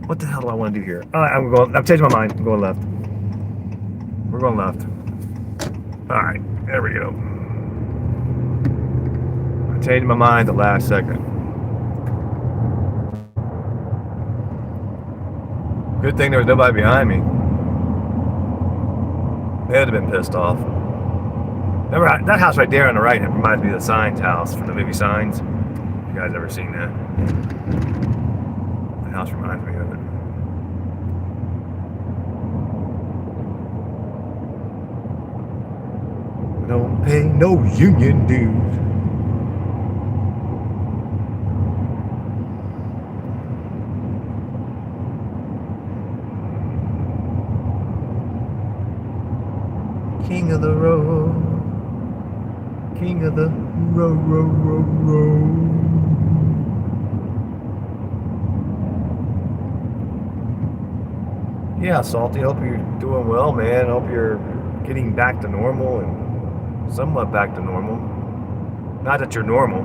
What the hell do I want to do here? I'm changing my mind. I'm going left. We're going left. All right, there we go. I changed my mind the last second. Good thing there was nobody behind me. They would have been pissed off. Remember, that house right there on the right reminds me of the Signs house from the movie Signs. You guys ever seen that? The house reminds me of it. Don't pay no union dues. King of the road. King of the road. Yeah, Salty, hope you're doing well, man. Hope you're getting back to normal and somewhat back to normal. Not that you're normal.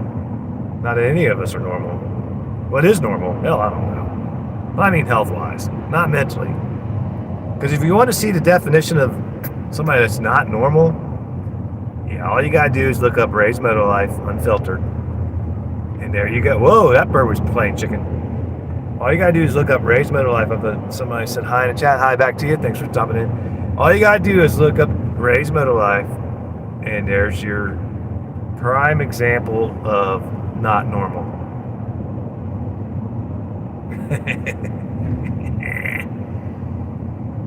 Not that any of us are normal. What is normal? Hell, I don't know. I mean health-wise, not mentally. Because if you want to see the definition of somebody that's not normal, yeah, all you gotta do is look up Ray's Moto Life Unfiltered. And there you go. Whoa, that bird was playing chicken. All you gotta do is look up Ray's Moto Life. Somebody said hi in the chat. Hi back to you. Thanks for stopping in. All you gotta do is look up Ray's Moto Life, and there's your prime example of not normal.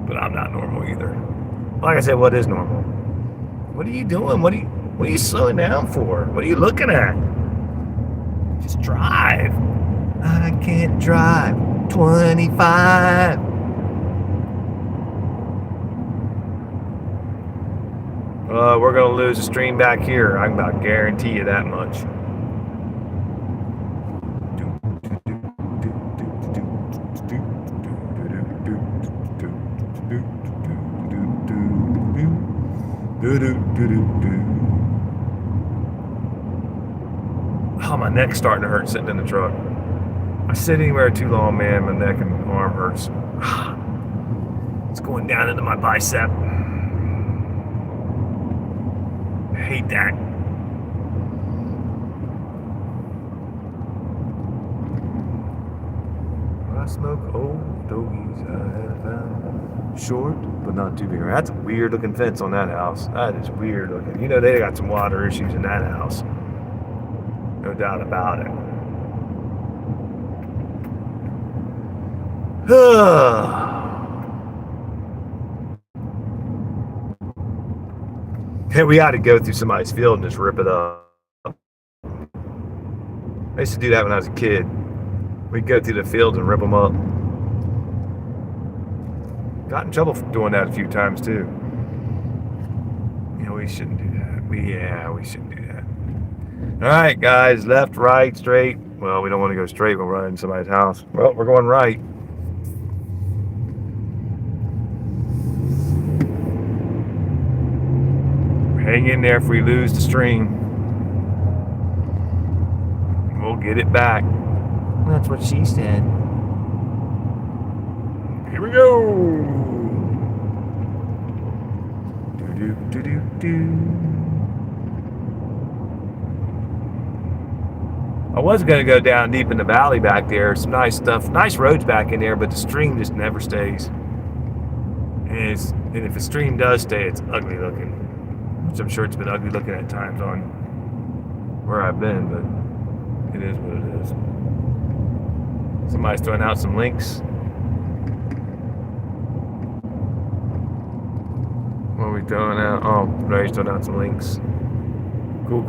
But I'm not normal either. Like I said, what is normal? What are you doing? What are you slowing down for? What are you looking at? Just drive. I can't drive 25. We're gonna lose the stream back here. I can about guarantee you that much. Oh, my neck's starting to hurt sitting in the truck. I sit anywhere too long, man. My neck and arm hurts. It's going down into my bicep. I hate that. Well, smoke old doggies I have found. Short, but not too big. That's a weird looking fence on that house. That is weird looking. You know they got some water issues in that house. No doubt about it. Hey, we ought to go through somebody's field and just rip it up. I used to do that when I was a kid. We'd go through the fields and rip them up. Got in trouble for doing that a few times too. You know, we shouldn't do that. We shouldn't do that. All right, guys, left, right, straight. Well, we don't want to go straight when we're running somebody's house. Well, we're going right. Hang in there if we lose the stream. We'll get it back. That's what she said. Here we go. I was going to go down deep in the valley back there. Some nice stuff. Nice roads back in there, but the stream just never stays. And if the stream does stay, it's ugly looking. Which I'm sure it's been ugly looking at times on where I've been, but it is what it is. Somebody's throwing out some links. What are we throwing out? Oh, Ray's throwing out some links. Cool.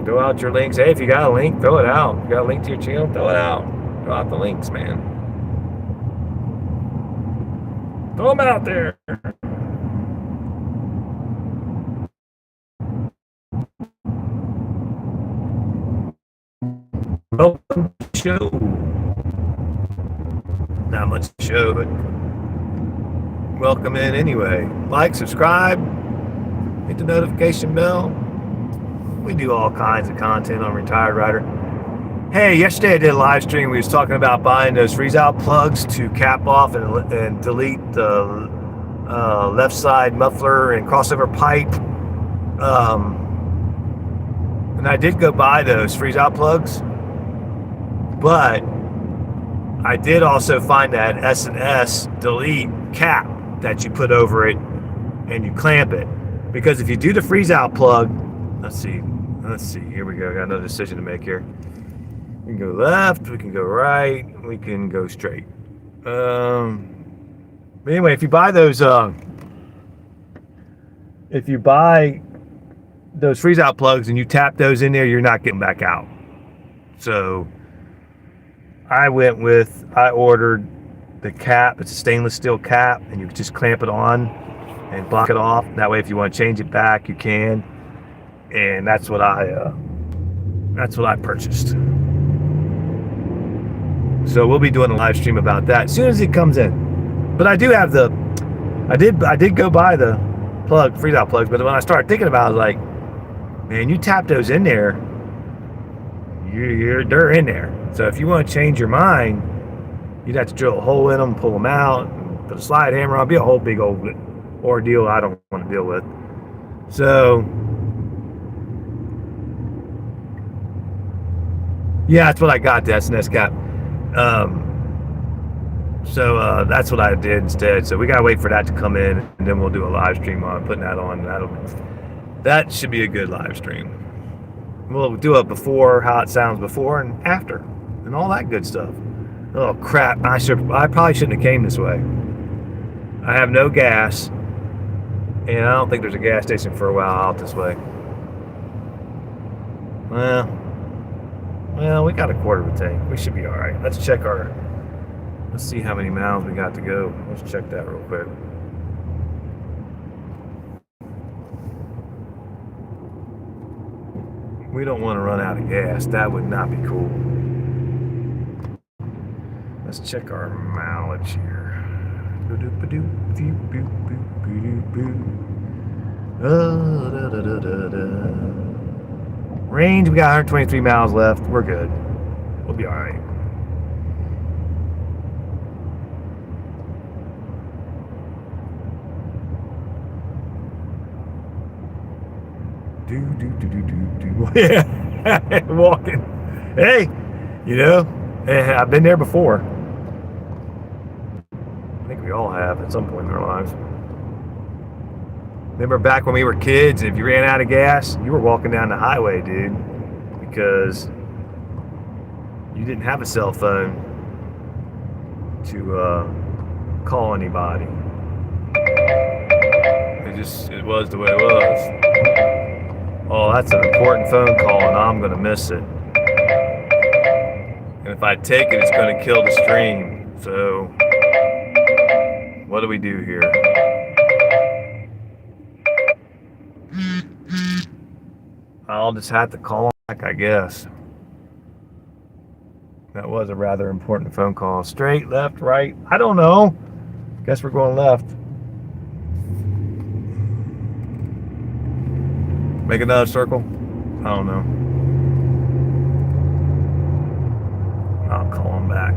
Throw out your links. Hey, if you got a link, throw it out. If you got a link to your channel, throw it out. Throw out the links, man. Throw them out there. Welcome to the show. Not much to show, but welcome in anyway. Like, subscribe, hit the notification bell. We do all kinds of content on Retired Rider. Hey, yesterday I did a live stream. We was talking about buying those freeze-out plugs to cap off and delete the left side muffler and crossover pipe. And I did go buy those freeze-out plugs. But I did also find that S&S delete cap that you put over it and you clamp it. Because if you do the freeze out plug, let's see, here we go. I got another decision to make here. We can go left, we can go right, we can go straight. But anyway, if you buy those freeze out plugs and you tap those in there, you're not getting back out. So I ordered the cap. It's a stainless steel cap, and you just clamp it on and block it off. That way, if you want to change it back, you can. And that's what I purchased. So we'll be doing a live stream about that as soon as it comes in. But I do have I did go buy the freeze out plugs. But when I started thinking about it, I was like, man, you tap those in there, they're in there. So if you want to change your mind, you'd have to drill a hole in them, pull them out, put a slide hammer on. It'd be a whole big old ordeal I don't want to deal with. So yeah, that's what I got, the S&S cap. So that's what I did instead. So we gotta wait for that to come in, and then we'll do a live stream on putting that on. That should be a good live stream. We'll do it before, how it sounds before and after, and all that good stuff. Oh crap! I probably shouldn't have came this way. I have no gas, and I don't think there's a gas station for a while out this way. Well, we got a quarter of a tank. We should be all right. Let's see how many miles we got to go. Let's check that real quick. We don't want to run out of gas. That would not be cool. Let's check our mileage here. Range, we got 123 miles left. We're good. We'll be all right. Yeah, walking. Hey, I've been there before. We all have at some point in our lives. Remember back when we were kids, if you ran out of gas, you were walking down the highway, dude, because you didn't have a cell phone to call anybody. It was the way it was. Oh, that's an important phone call, and I'm gonna miss it. And if I take it, it's gonna kill the stream. So, what do we do here? I'll just have to call back, I guess. That was a rather important phone call. Straight, left, right? I don't know. Guess we're going left. Make another circle? I don't know. I'll call him back.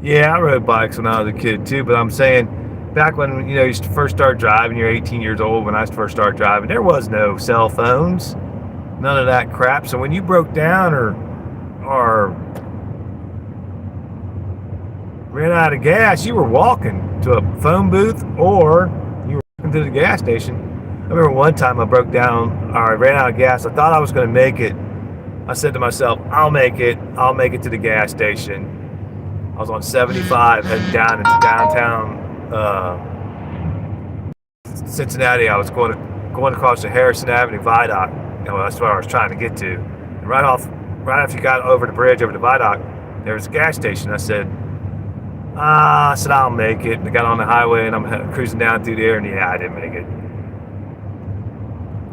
Yeah, I rode bikes when I was a kid too, but I'm saying back when you first start driving, you're 18 years old. When I first started driving, there was no cell phones, none of that crap. So when you broke down or ran out of gas, you were walking to a phone booth or you were walking to the gas station. I remember one time I broke down, or I ran out of gas. I thought I was going to make it. I said to myself, I'll make it to the gas station. I was on 75 heading down into downtown Cincinnati. I was going across the Harrison Avenue Viaduct. That's where I was trying to get to. And right after you got over the bridge, over the viaduct, there was a gas station. I said, I'll make it. And I got on the highway and I'm cruising down through there, and yeah, I didn't make it.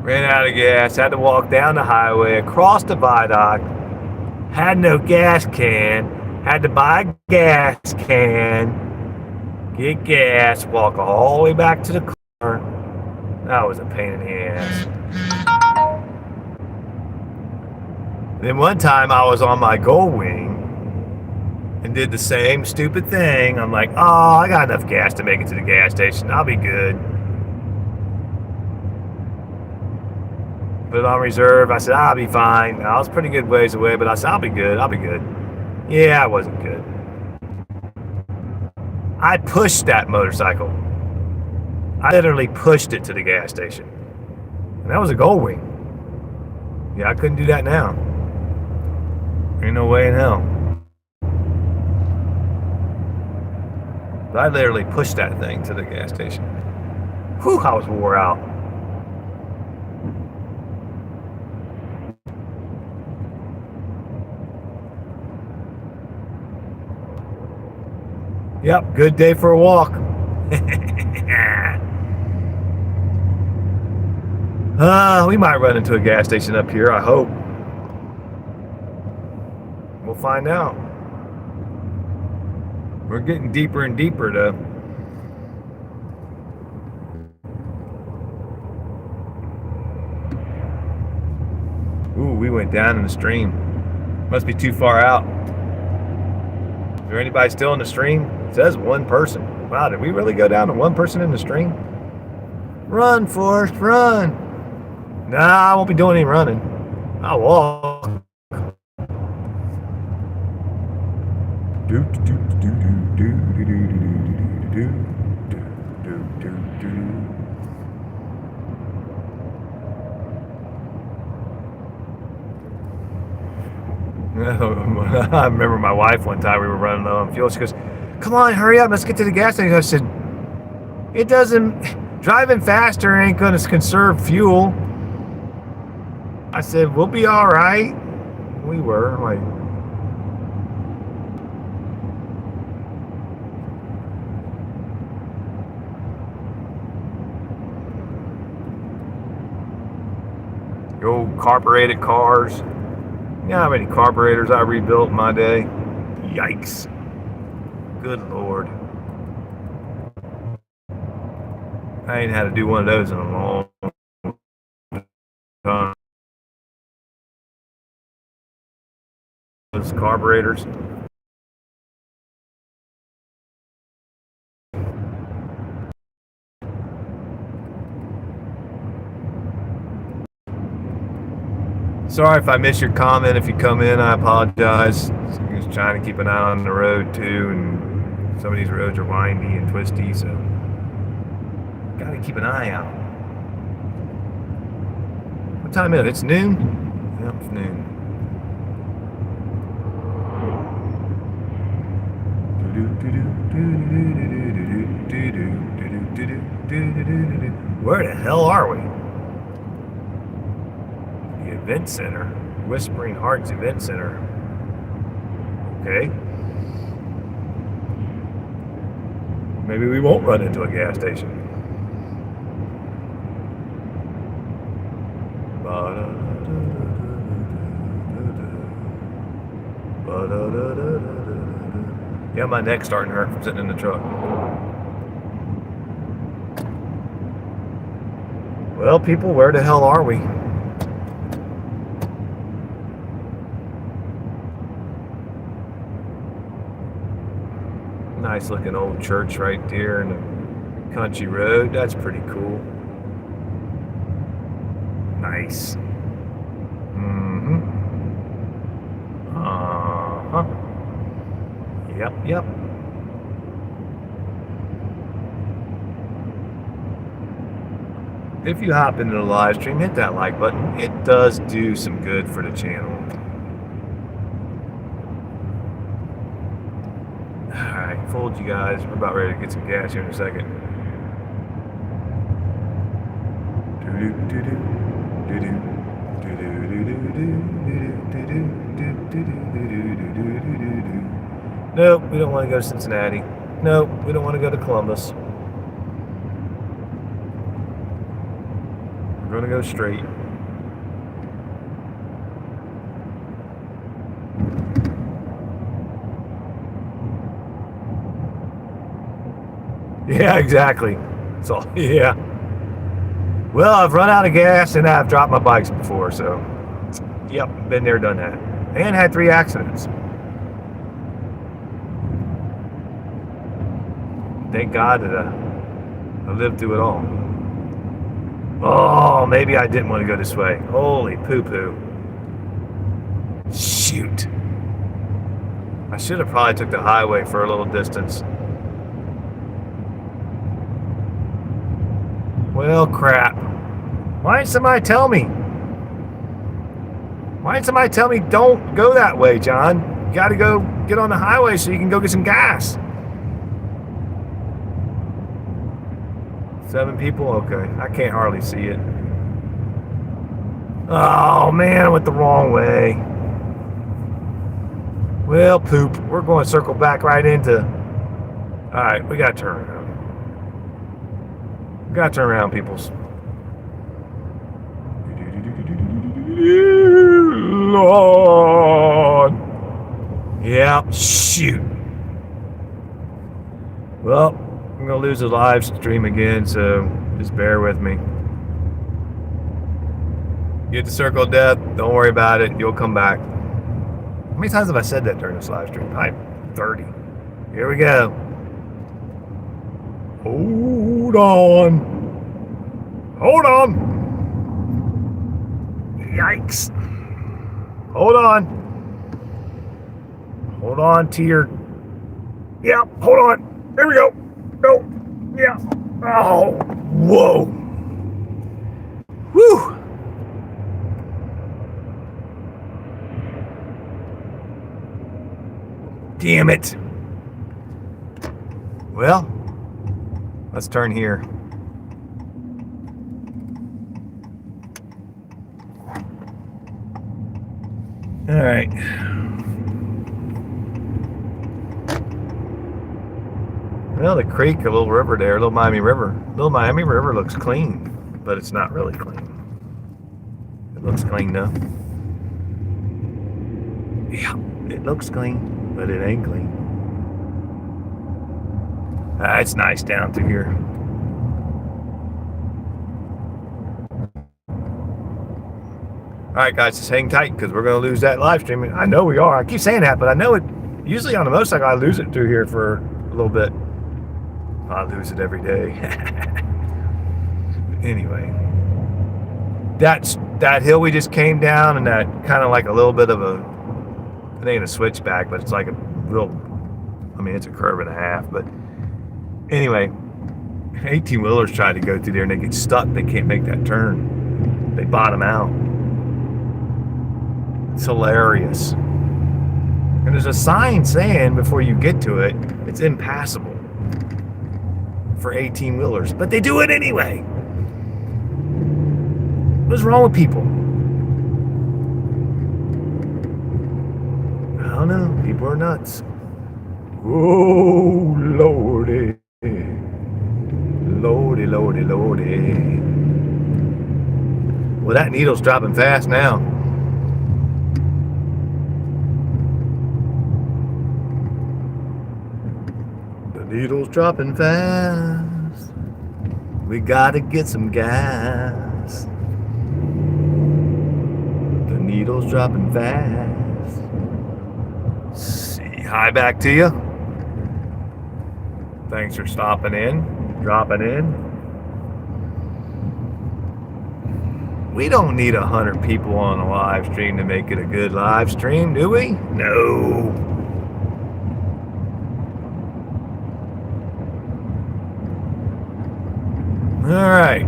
Ran out of gas, had to walk down the highway, across the viaduct, had no gas can, had to buy a gas can, get gas, walk all the way back to the car. That was a pain in the ass. Then one time I was on my Gold Wing and did the same stupid thing. I'm like, I got enough gas to make it to the gas station. I'll be good. Put it on reserve. I said, I'll be fine. I was pretty good ways away, but I said, I'll be good. Yeah, I wasn't good. I pushed that motorcycle. I literally pushed it to the gas station. And that was a Gold Wing. Yeah, I couldn't do that now. Ain't no way in hell. But I literally pushed that thing to the gas station. Whew, I was wore out. Yep, good day for a walk. We might run into a gas station up here, I hope. We'll find out. We're getting deeper and deeper, though. Ooh, we went down in the stream. Must be too far out. Is there anybody still in the stream? It says one person. Wow, did we really go down to one person in the stream? Run, Forrest, run. Nah, I won't be doing any running. I'll walk. I remember my wife one time, we were running low on fuel. She goes, come on, hurry up, let's get to the gas station. I said, it doesn't, driving faster ain't going to conserve fuel. I said, we'll be all right. We were like, the old carbureted cars. You know how many carburetors I rebuilt in my day? Yikes. Good Lord. I ain't had to do one of those in a long time. Those carburetors. Sorry if I miss your comment. If you come in, I apologize. I'm just trying to keep an eye on the road too, and some of these roads are windy and twisty, so gotta keep an eye out. What time is it? It's noon? Yep, it's noon. Where the hell are we? The event center. Whispering Hearts Event Center. Okay. Maybe we won't run into a gas station. Yeah, my neck's starting to hurt from sitting in the truck. Well, people, where the hell are we? Nice looking old church right there in the country road. That's pretty cool. Nice. Mm-hmm. Uh-huh. Yep. If you hop into the live stream, hit that like button. It does do some good for the channel. Alright, fooled you guys. We're about ready to get some gas here in a second. Nope, we don't want to go to Cincinnati. Nope, we don't want to go to Columbus. We're going to go straight. Yeah, exactly. So, yeah. Well, I've run out of gas and I've dropped my bikes before, so yep, been there, done that. And had 3 accidents. Thank God that I lived through it all. Oh, maybe I didn't want to go this way. Holy poo-poo. Shoot. I should have probably took the highway for a little distance. Well, crap. Why didn't somebody tell me? Why didn't somebody tell me don't go that way, John? You got to go get on the highway so you can go get some gas. 7 people? Okay. I can't hardly see it. Oh, man, I went the wrong way. Well, poop. We're going to circle back right into... Alright, we got to turn around. We got to turn around, peoples. Lord. Yeah, shoot. Well, I'm going to lose the live stream again, so just bear with me. Get the circle of death, don't worry about it, you'll come back. How many times have I said that during this live stream? Probably 30. Here we go. Hold on. Hold on. Yikes. Hold on. Hold on to your... Yeah, hold on. There we go. Go. Yeah. Oh, whoa. Whew. Damn it. Well, let's turn here. All right. Well, the creek, a little river there, Little Miami River. Little Miami River looks clean, but it's not really clean. It looks clean though. Yeah, it looks clean, but it ain't clean. It's nice down through here. Alright guys, just hang tight because we're going to lose that live stream. I know we are. I keep saying that, but I know it. Usually on a motorcycle, I lose it through here for a little bit. I lose it every day. Anyway. that hill we just came down, and that kind of like a little bit of a, it ain't a switchback, but it's like a real, I mean, it's a curve and a half. But anyway, 18 wheelers try to go through there and they get stuck. They can't make that turn. They bottom out. It's hilarious. And there's a sign saying before you get to it, it's impassable for 18 wheelers, but they do it anyway. What's wrong with people? I don't know. People are nuts. Oh, Lordy. Lordy, Lordy, Lordy. Well, that needle's dropping fast now. The needle's dropping fast. We gotta get some gas. The needle's dropping fast. See, hi back to you. Thanks for stopping in, dropping in. We don't need 100 people on a live stream to make it a good live stream, do we? No. All right.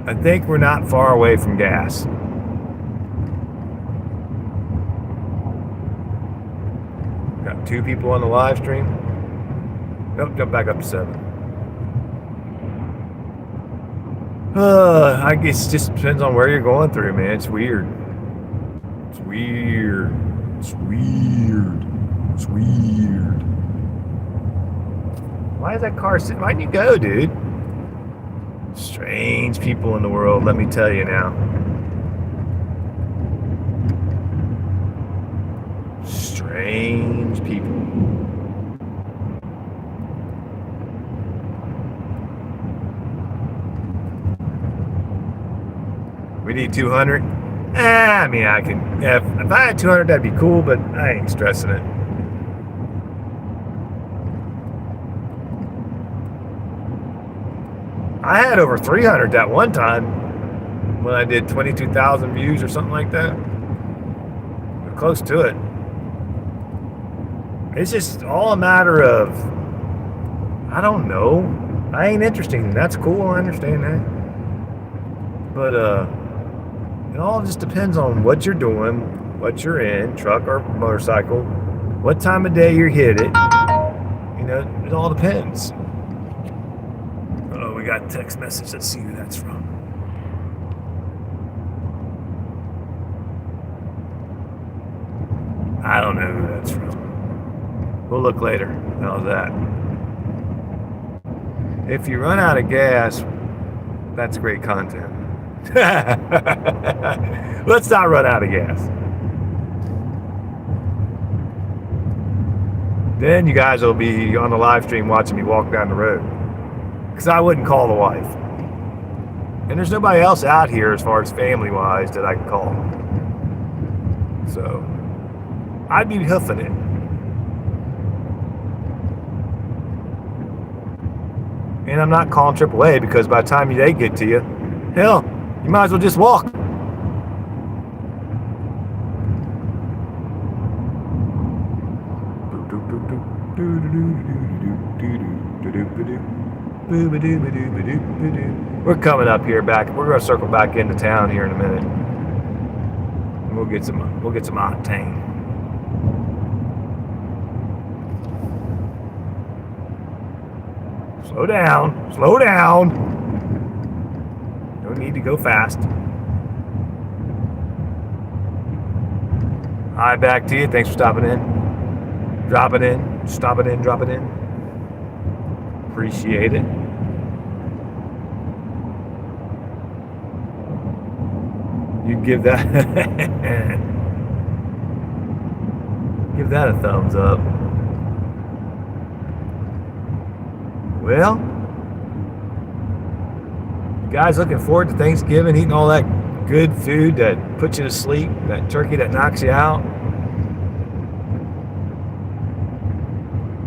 I think we're not far away from gas. Got 2 people on the live stream. Nope, jump back up to 7. I guess it just depends on where you're going through, man. It's weird. It's weird. It's weird. It's weird. Why is that car sitting? Why'd you go, dude? Strange people in the world, let me tell you now. Strange people. We need 200. I mean, I can. If I had 200, that'd be cool, but I ain't stressing it. I had over 300 that one time when I did 22,000 views or something like that. We're close to it. It's just all a matter of, I don't know. I ain't interesting. That's cool. I understand that. But it all just depends on what you're doing, what you're in, truck or motorcycle, what time of day you hit it. You know, it all depends. Oh, we got a text message. Let's see who that's from. I don't know who that's from. We'll look later. How's that? If you run out of gas, that's great content. Let's not run out of gas. Then you guys will be on the live stream watching me walk down the road. Because I wouldn't call the wife. And there's nobody else out here as far as family-wise that I can call. So, I'd be hoofing it. And I'm not calling AAA because by the time they get to you, hell, you might as well just walk. We're coming up here back. We're going to circle back into town here in a minute. And we'll get some octane. Slow down. Slow down. No need to go fast. Hi, back to you. Thanks for stopping in. Dropping in. Stopping in. Dropping in. Appreciate it. You give that give that a thumbs up. Well, you guys looking forward to Thanksgiving, eating all that good food that puts you to sleep, that turkey that knocks you out?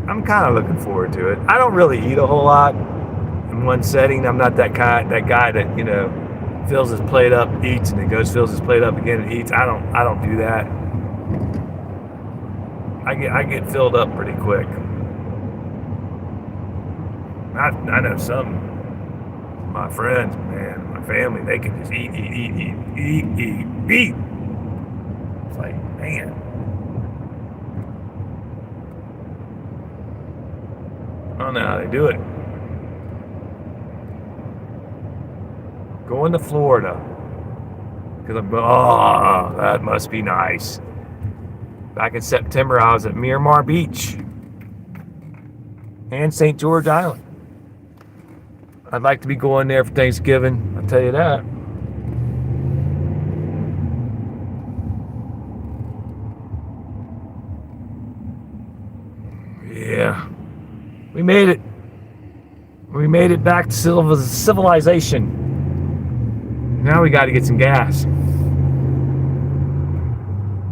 I'm kind of looking forward to it. I don't really eat a whole lot in one setting. I'm not that guy that, you know, fills his plate up, eats, and then goes fills his plate up again and eats. I don't do that. I get filled up pretty quick. I know some of my friends, man, my family, they can just eat. It's like, man. I don't know how they do it. Going to Florida. Because that must be nice. Back in September, I was at Miramar Beach and St. George Island. I'd like to be going there for Thanksgiving, I'll tell you that. Yeah. We made it. We made it back to civilization. Now we got to get some gas.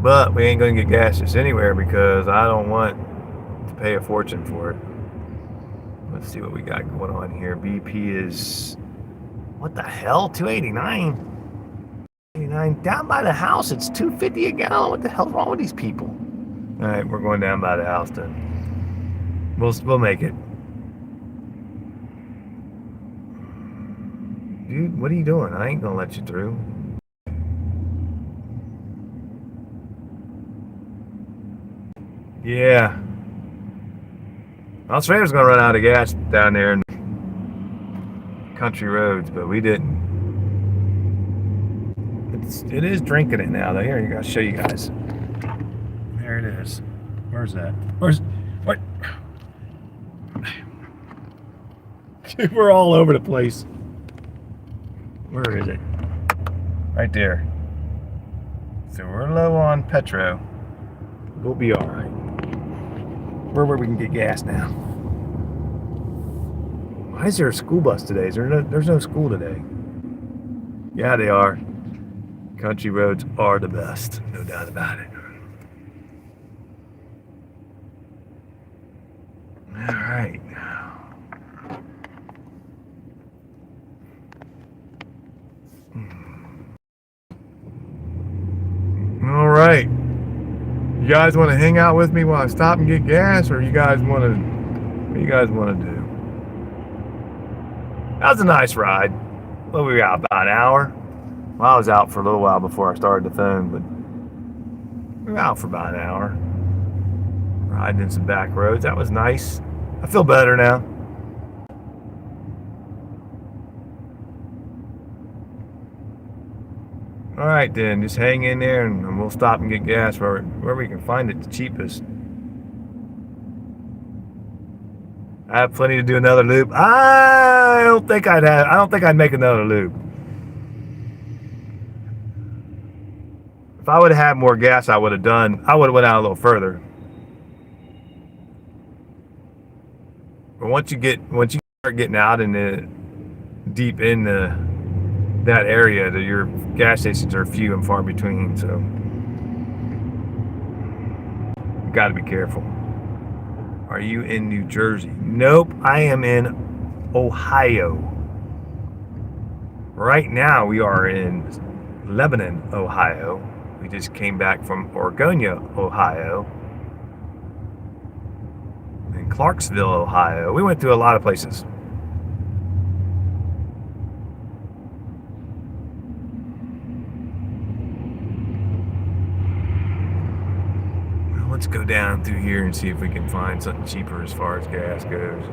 But we ain't going to get gas just anywhere because I don't want to pay a fortune for it. Let's see what we got going on here. BP is, what the hell, 289? 89 down by the house. It's 250 a gallon. What the hell's wrong with these people? All right, we're going down by the house then. We'll make it. Dude, what are you doing? I ain't gonna let you through. Yeah. I was afraid I was gonna run out of gas down there in country roads, but we didn't. It is drinking it now though. Here, you gotta show you guys. There it is. Where's that? What? We're all over the place. Where is it? Right there. So we're low on petrol. We'll be all right. Where we can get gas now. Why is there a school bus today? There's no school today. Yeah, they are. Country roads are the best. No doubt about it. All right. All right. You guys want to hang out with me while I stop and get gas, or what do you guys want to do? That was a nice ride. What were we out, about an hour? Well, I was out for a little while before I started the phone, but we were out for about an hour. Riding in some back roads. That was nice. I feel better now. All right, then, just hang in there and we'll stop and get gas where we can find it the cheapest. I have plenty to do another loop. I don't think I'd make another loop. If I would have had more gas, I would have went out a little further. But once you start getting out in the deep in that area, your gas stations are few and far between, so you got to be careful. Are you in New Jersey? Nope, I am in Ohio. Right now we are in Lebanon, Ohio. We just came back from Oregonia, Ohio, and Clarksville, Ohio. We went through a lot of places. Let's go down through here and see if we can find something cheaper as far as gas goes.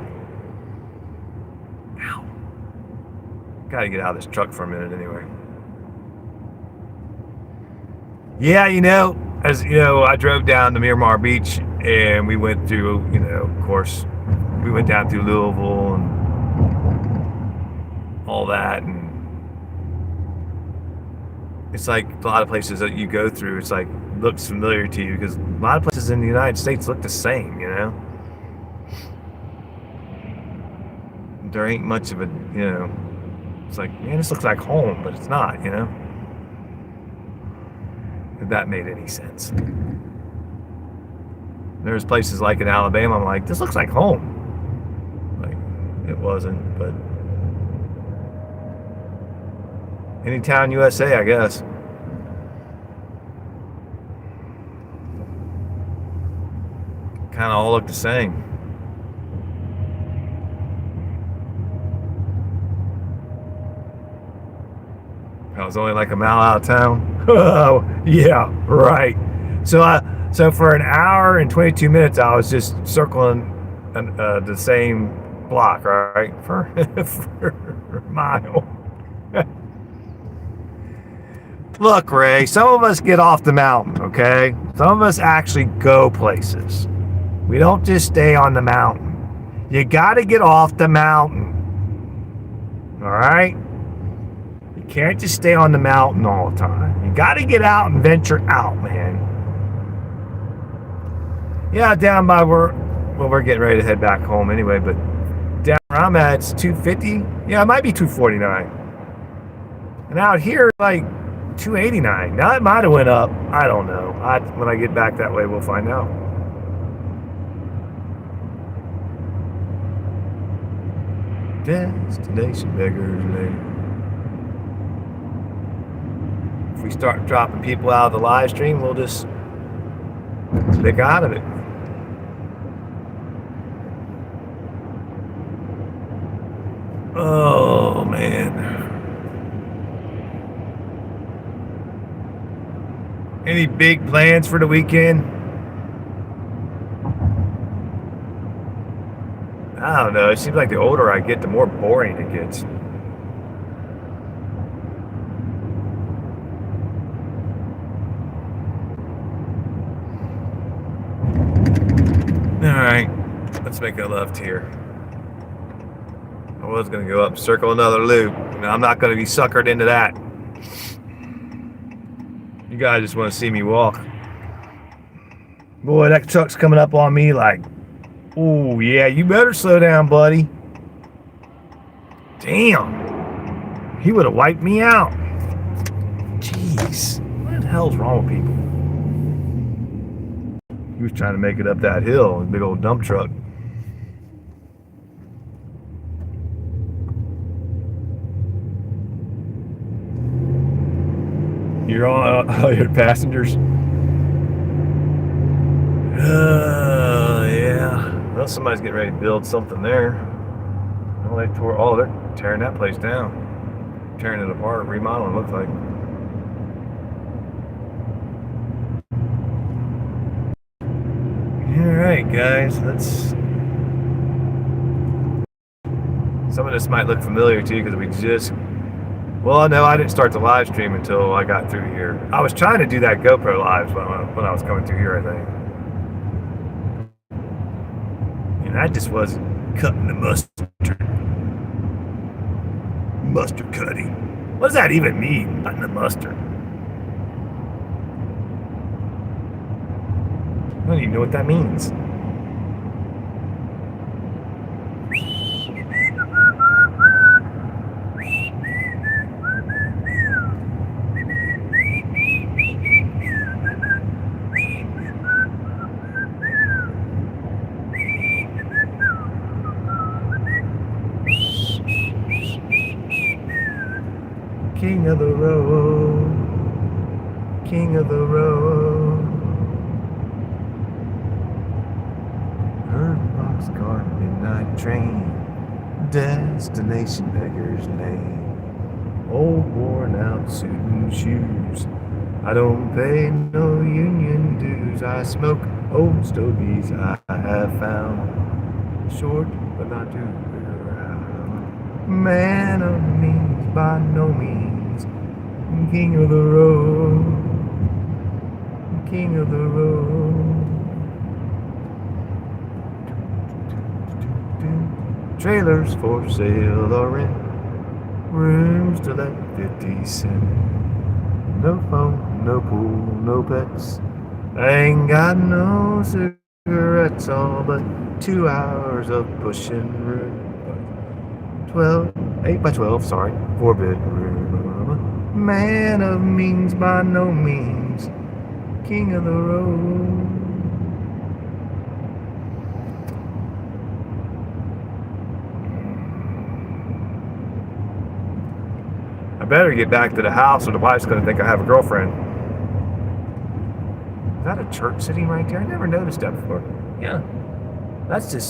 Ow. Gotta get out of this truck for a minute anyway. Yeah, as you know, I drove down to Miramar Beach and we went through, of course, we went down through Louisville and all that, and it's like a lot of places that you go through, it's like looks familiar to you because a lot of places in the United States look the same, There ain't much of a, it's like, man, this looks like home, but it's not, If that made any sense. There's places like in Alabama, I'm like, this looks like home. Like, it wasn't, but Any town USA, I guess. Kind of all look the same. I was only like a mile out of town. Oh, yeah, right. So for an hour and 22 minutes, I was just circling the same block, right, for a mile. Look, Ray, some of us get off the mountain, okay? Some of us actually go places. We don't just stay on the mountain. You got to get off the mountain. All right? You can't just stay on the mountain all the time. You got to get out and venture out, man. Yeah, down by where, well, we're getting ready to head back home anyway, but down where I'm at, it's 250. Yeah, it might be 249. And out here, like 289. Now it might have went up. I don't know. When I get back that way, we'll find out. Destination Beggars Lane. If we start dropping people out of the live stream, we'll just click out of it. Oh, man. Any big plans for the weekend? I don't know. It seems like the older I get, the more boring it gets. Alright, let's make a left here. I was going to go up and circle another loop. I'm not going to be suckered into that. You guys just want to see me walk. Boy, that truck's coming up on me like, oh yeah, you better slow down, buddy. Damn. He would have wiped me out. Jeez. What the hell's wrong with people? He was trying to make it up that hill, a big old dump truck. You're on all your passengers? Yeah. Well, somebody's getting ready to build something there. Well, they're tearing that place down. Tearing it apart, remodeling, looks like. Alright, guys, some of this might look familiar to you because we just... Well, no, I didn't start the live stream until I got through here. I was trying to do that GoPro live when I was coming through here, I think. And I just wasn't cutting the mustard. Mustard cutting. What does that even mean, cutting the mustard? I don't even know what that means. King of the road, king of the road. Her boxcar midnight train, destination Beggars Lane. Old worn out suit and shoes. I don't pay no union dues. I smoke old stogies I have found. Short but not too big around. Man of means by no means. King of the road, king of the road. Trailers for sale or rent, rooms to let 50 cents. No phone, no pool, no pets. I ain't got no cigarettes, all but 2 hours of pushing room. 8 by 12, sorry, 4-bedroom. Man of means by no means, king of the road. better get back to the house or the wife's going to think I have a girlfriend. Is that a church sitting right there? I never noticed that before. Yeah. That's just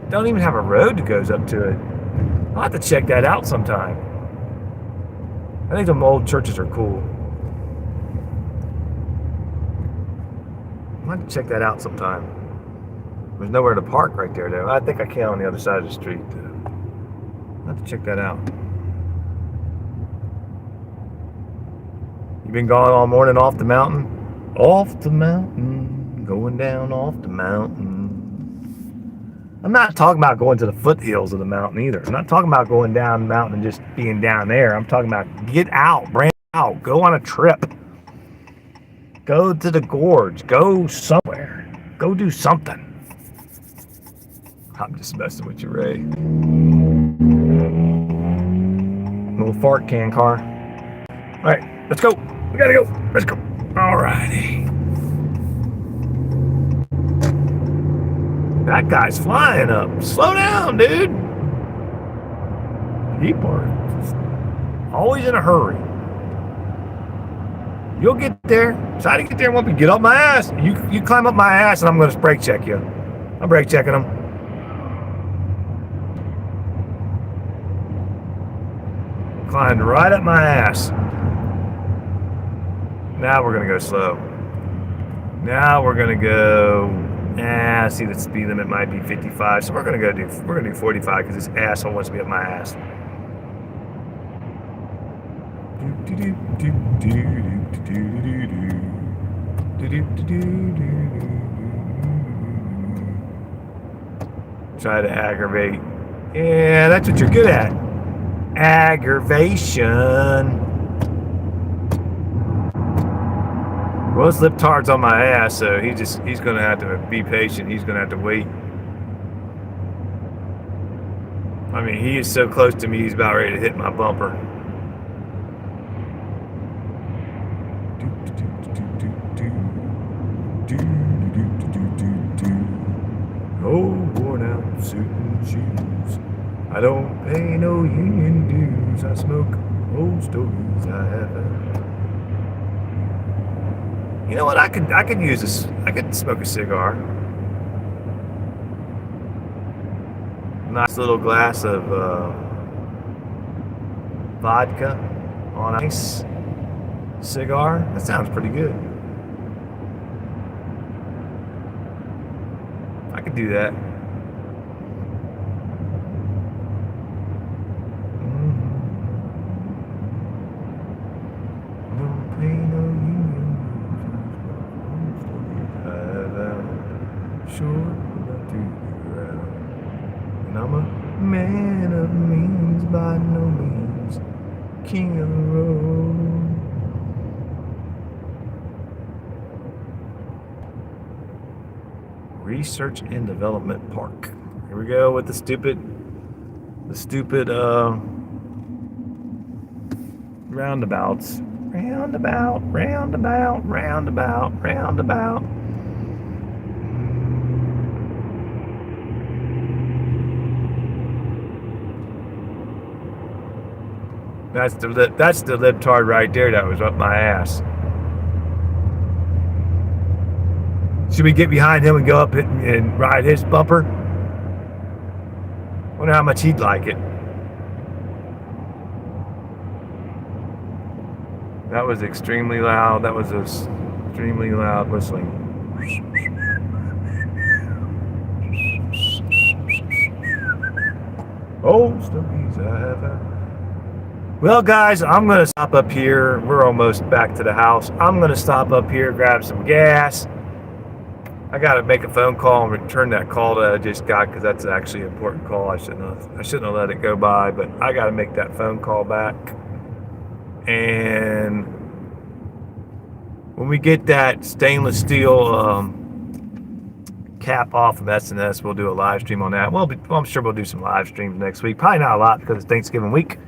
don't even have a road that goes up to it. I'll have to check that out sometime. I think them old churches are cool. I'll have to check that out sometime. There's nowhere to park right there, though. I think I can on the other side of the street, though. I'll have to check that out. You been gone all morning off the mountain? Off the mountain, going down off the mountain. I'm not talking about going to the foothills of the mountain either. I'm not talking about going down the mountain and just being down there. I'm talking about get out, branch out, go on a trip. Go to the gorge, go somewhere, go do something. I'm just messing with you, Ray. Little fart can car. All right, let's go. We gotta go. Let's go. All righty. That guy's flying up. Slow down, dude. People are always in a hurry. You'll get there. Try to get there and want me to get up my ass. You climb up my ass and I'm going to brake check you. I'm brake checking them. Climbed right up my ass. Now we're going to go slow. Now we're going to go... see, the speed limit might be 55, so we're gonna do 45 because this asshole wants to be up my ass. Try to aggravate. Yeah, that's what you're good at. Aggravation. Well, this liptard's on my ass, so he's gonna have to be patient. He's gonna have to wait. I mean, he is so close to me, he's about ready to hit my bumper. Oh, worn out suit and shoes. I don't pay no union dues. I smoke old stories I haven't. You know what? I could use this. I could smoke a cigar. Nice little glass of vodka on ice. Cigar. That sounds pretty good. I could do that. And I'm a man of means, by no means king of the road. Research and Development Park. Here we go with the stupid roundabouts. Roundabout. That's the libtard right there that was up my ass. Should we get behind him and go up and ride his bumper? Wonder how much he'd like it. That was extremely loud. That was extremely loud whistling. Oh, stories I have had. Well, guys, I'm going to stop up here. We're almost back to the house. I'm going to stop up here, grab some gas. I got to make a phone call and return that call that I just got because that's actually an important call. I shouldn't have let it go by, but I got to make that phone call back. And when we get that stainless steel cap off of S&S, we'll do a live stream on that. Well, I'm sure we'll do some live streams next week. Probably not a lot because it's Thanksgiving week.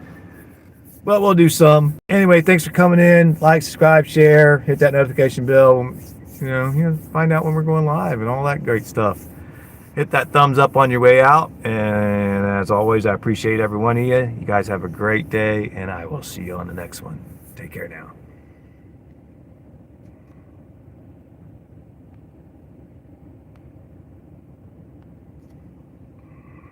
But we'll do some. Anyway, thanks for coming in. Like, subscribe, share, hit that notification bell. You know, find out when we're going live and all that great stuff. hit that thumbs up on your way out. And as always, I appreciate every one of you. You guys have a great day, and I will see you on the next one. Take care now.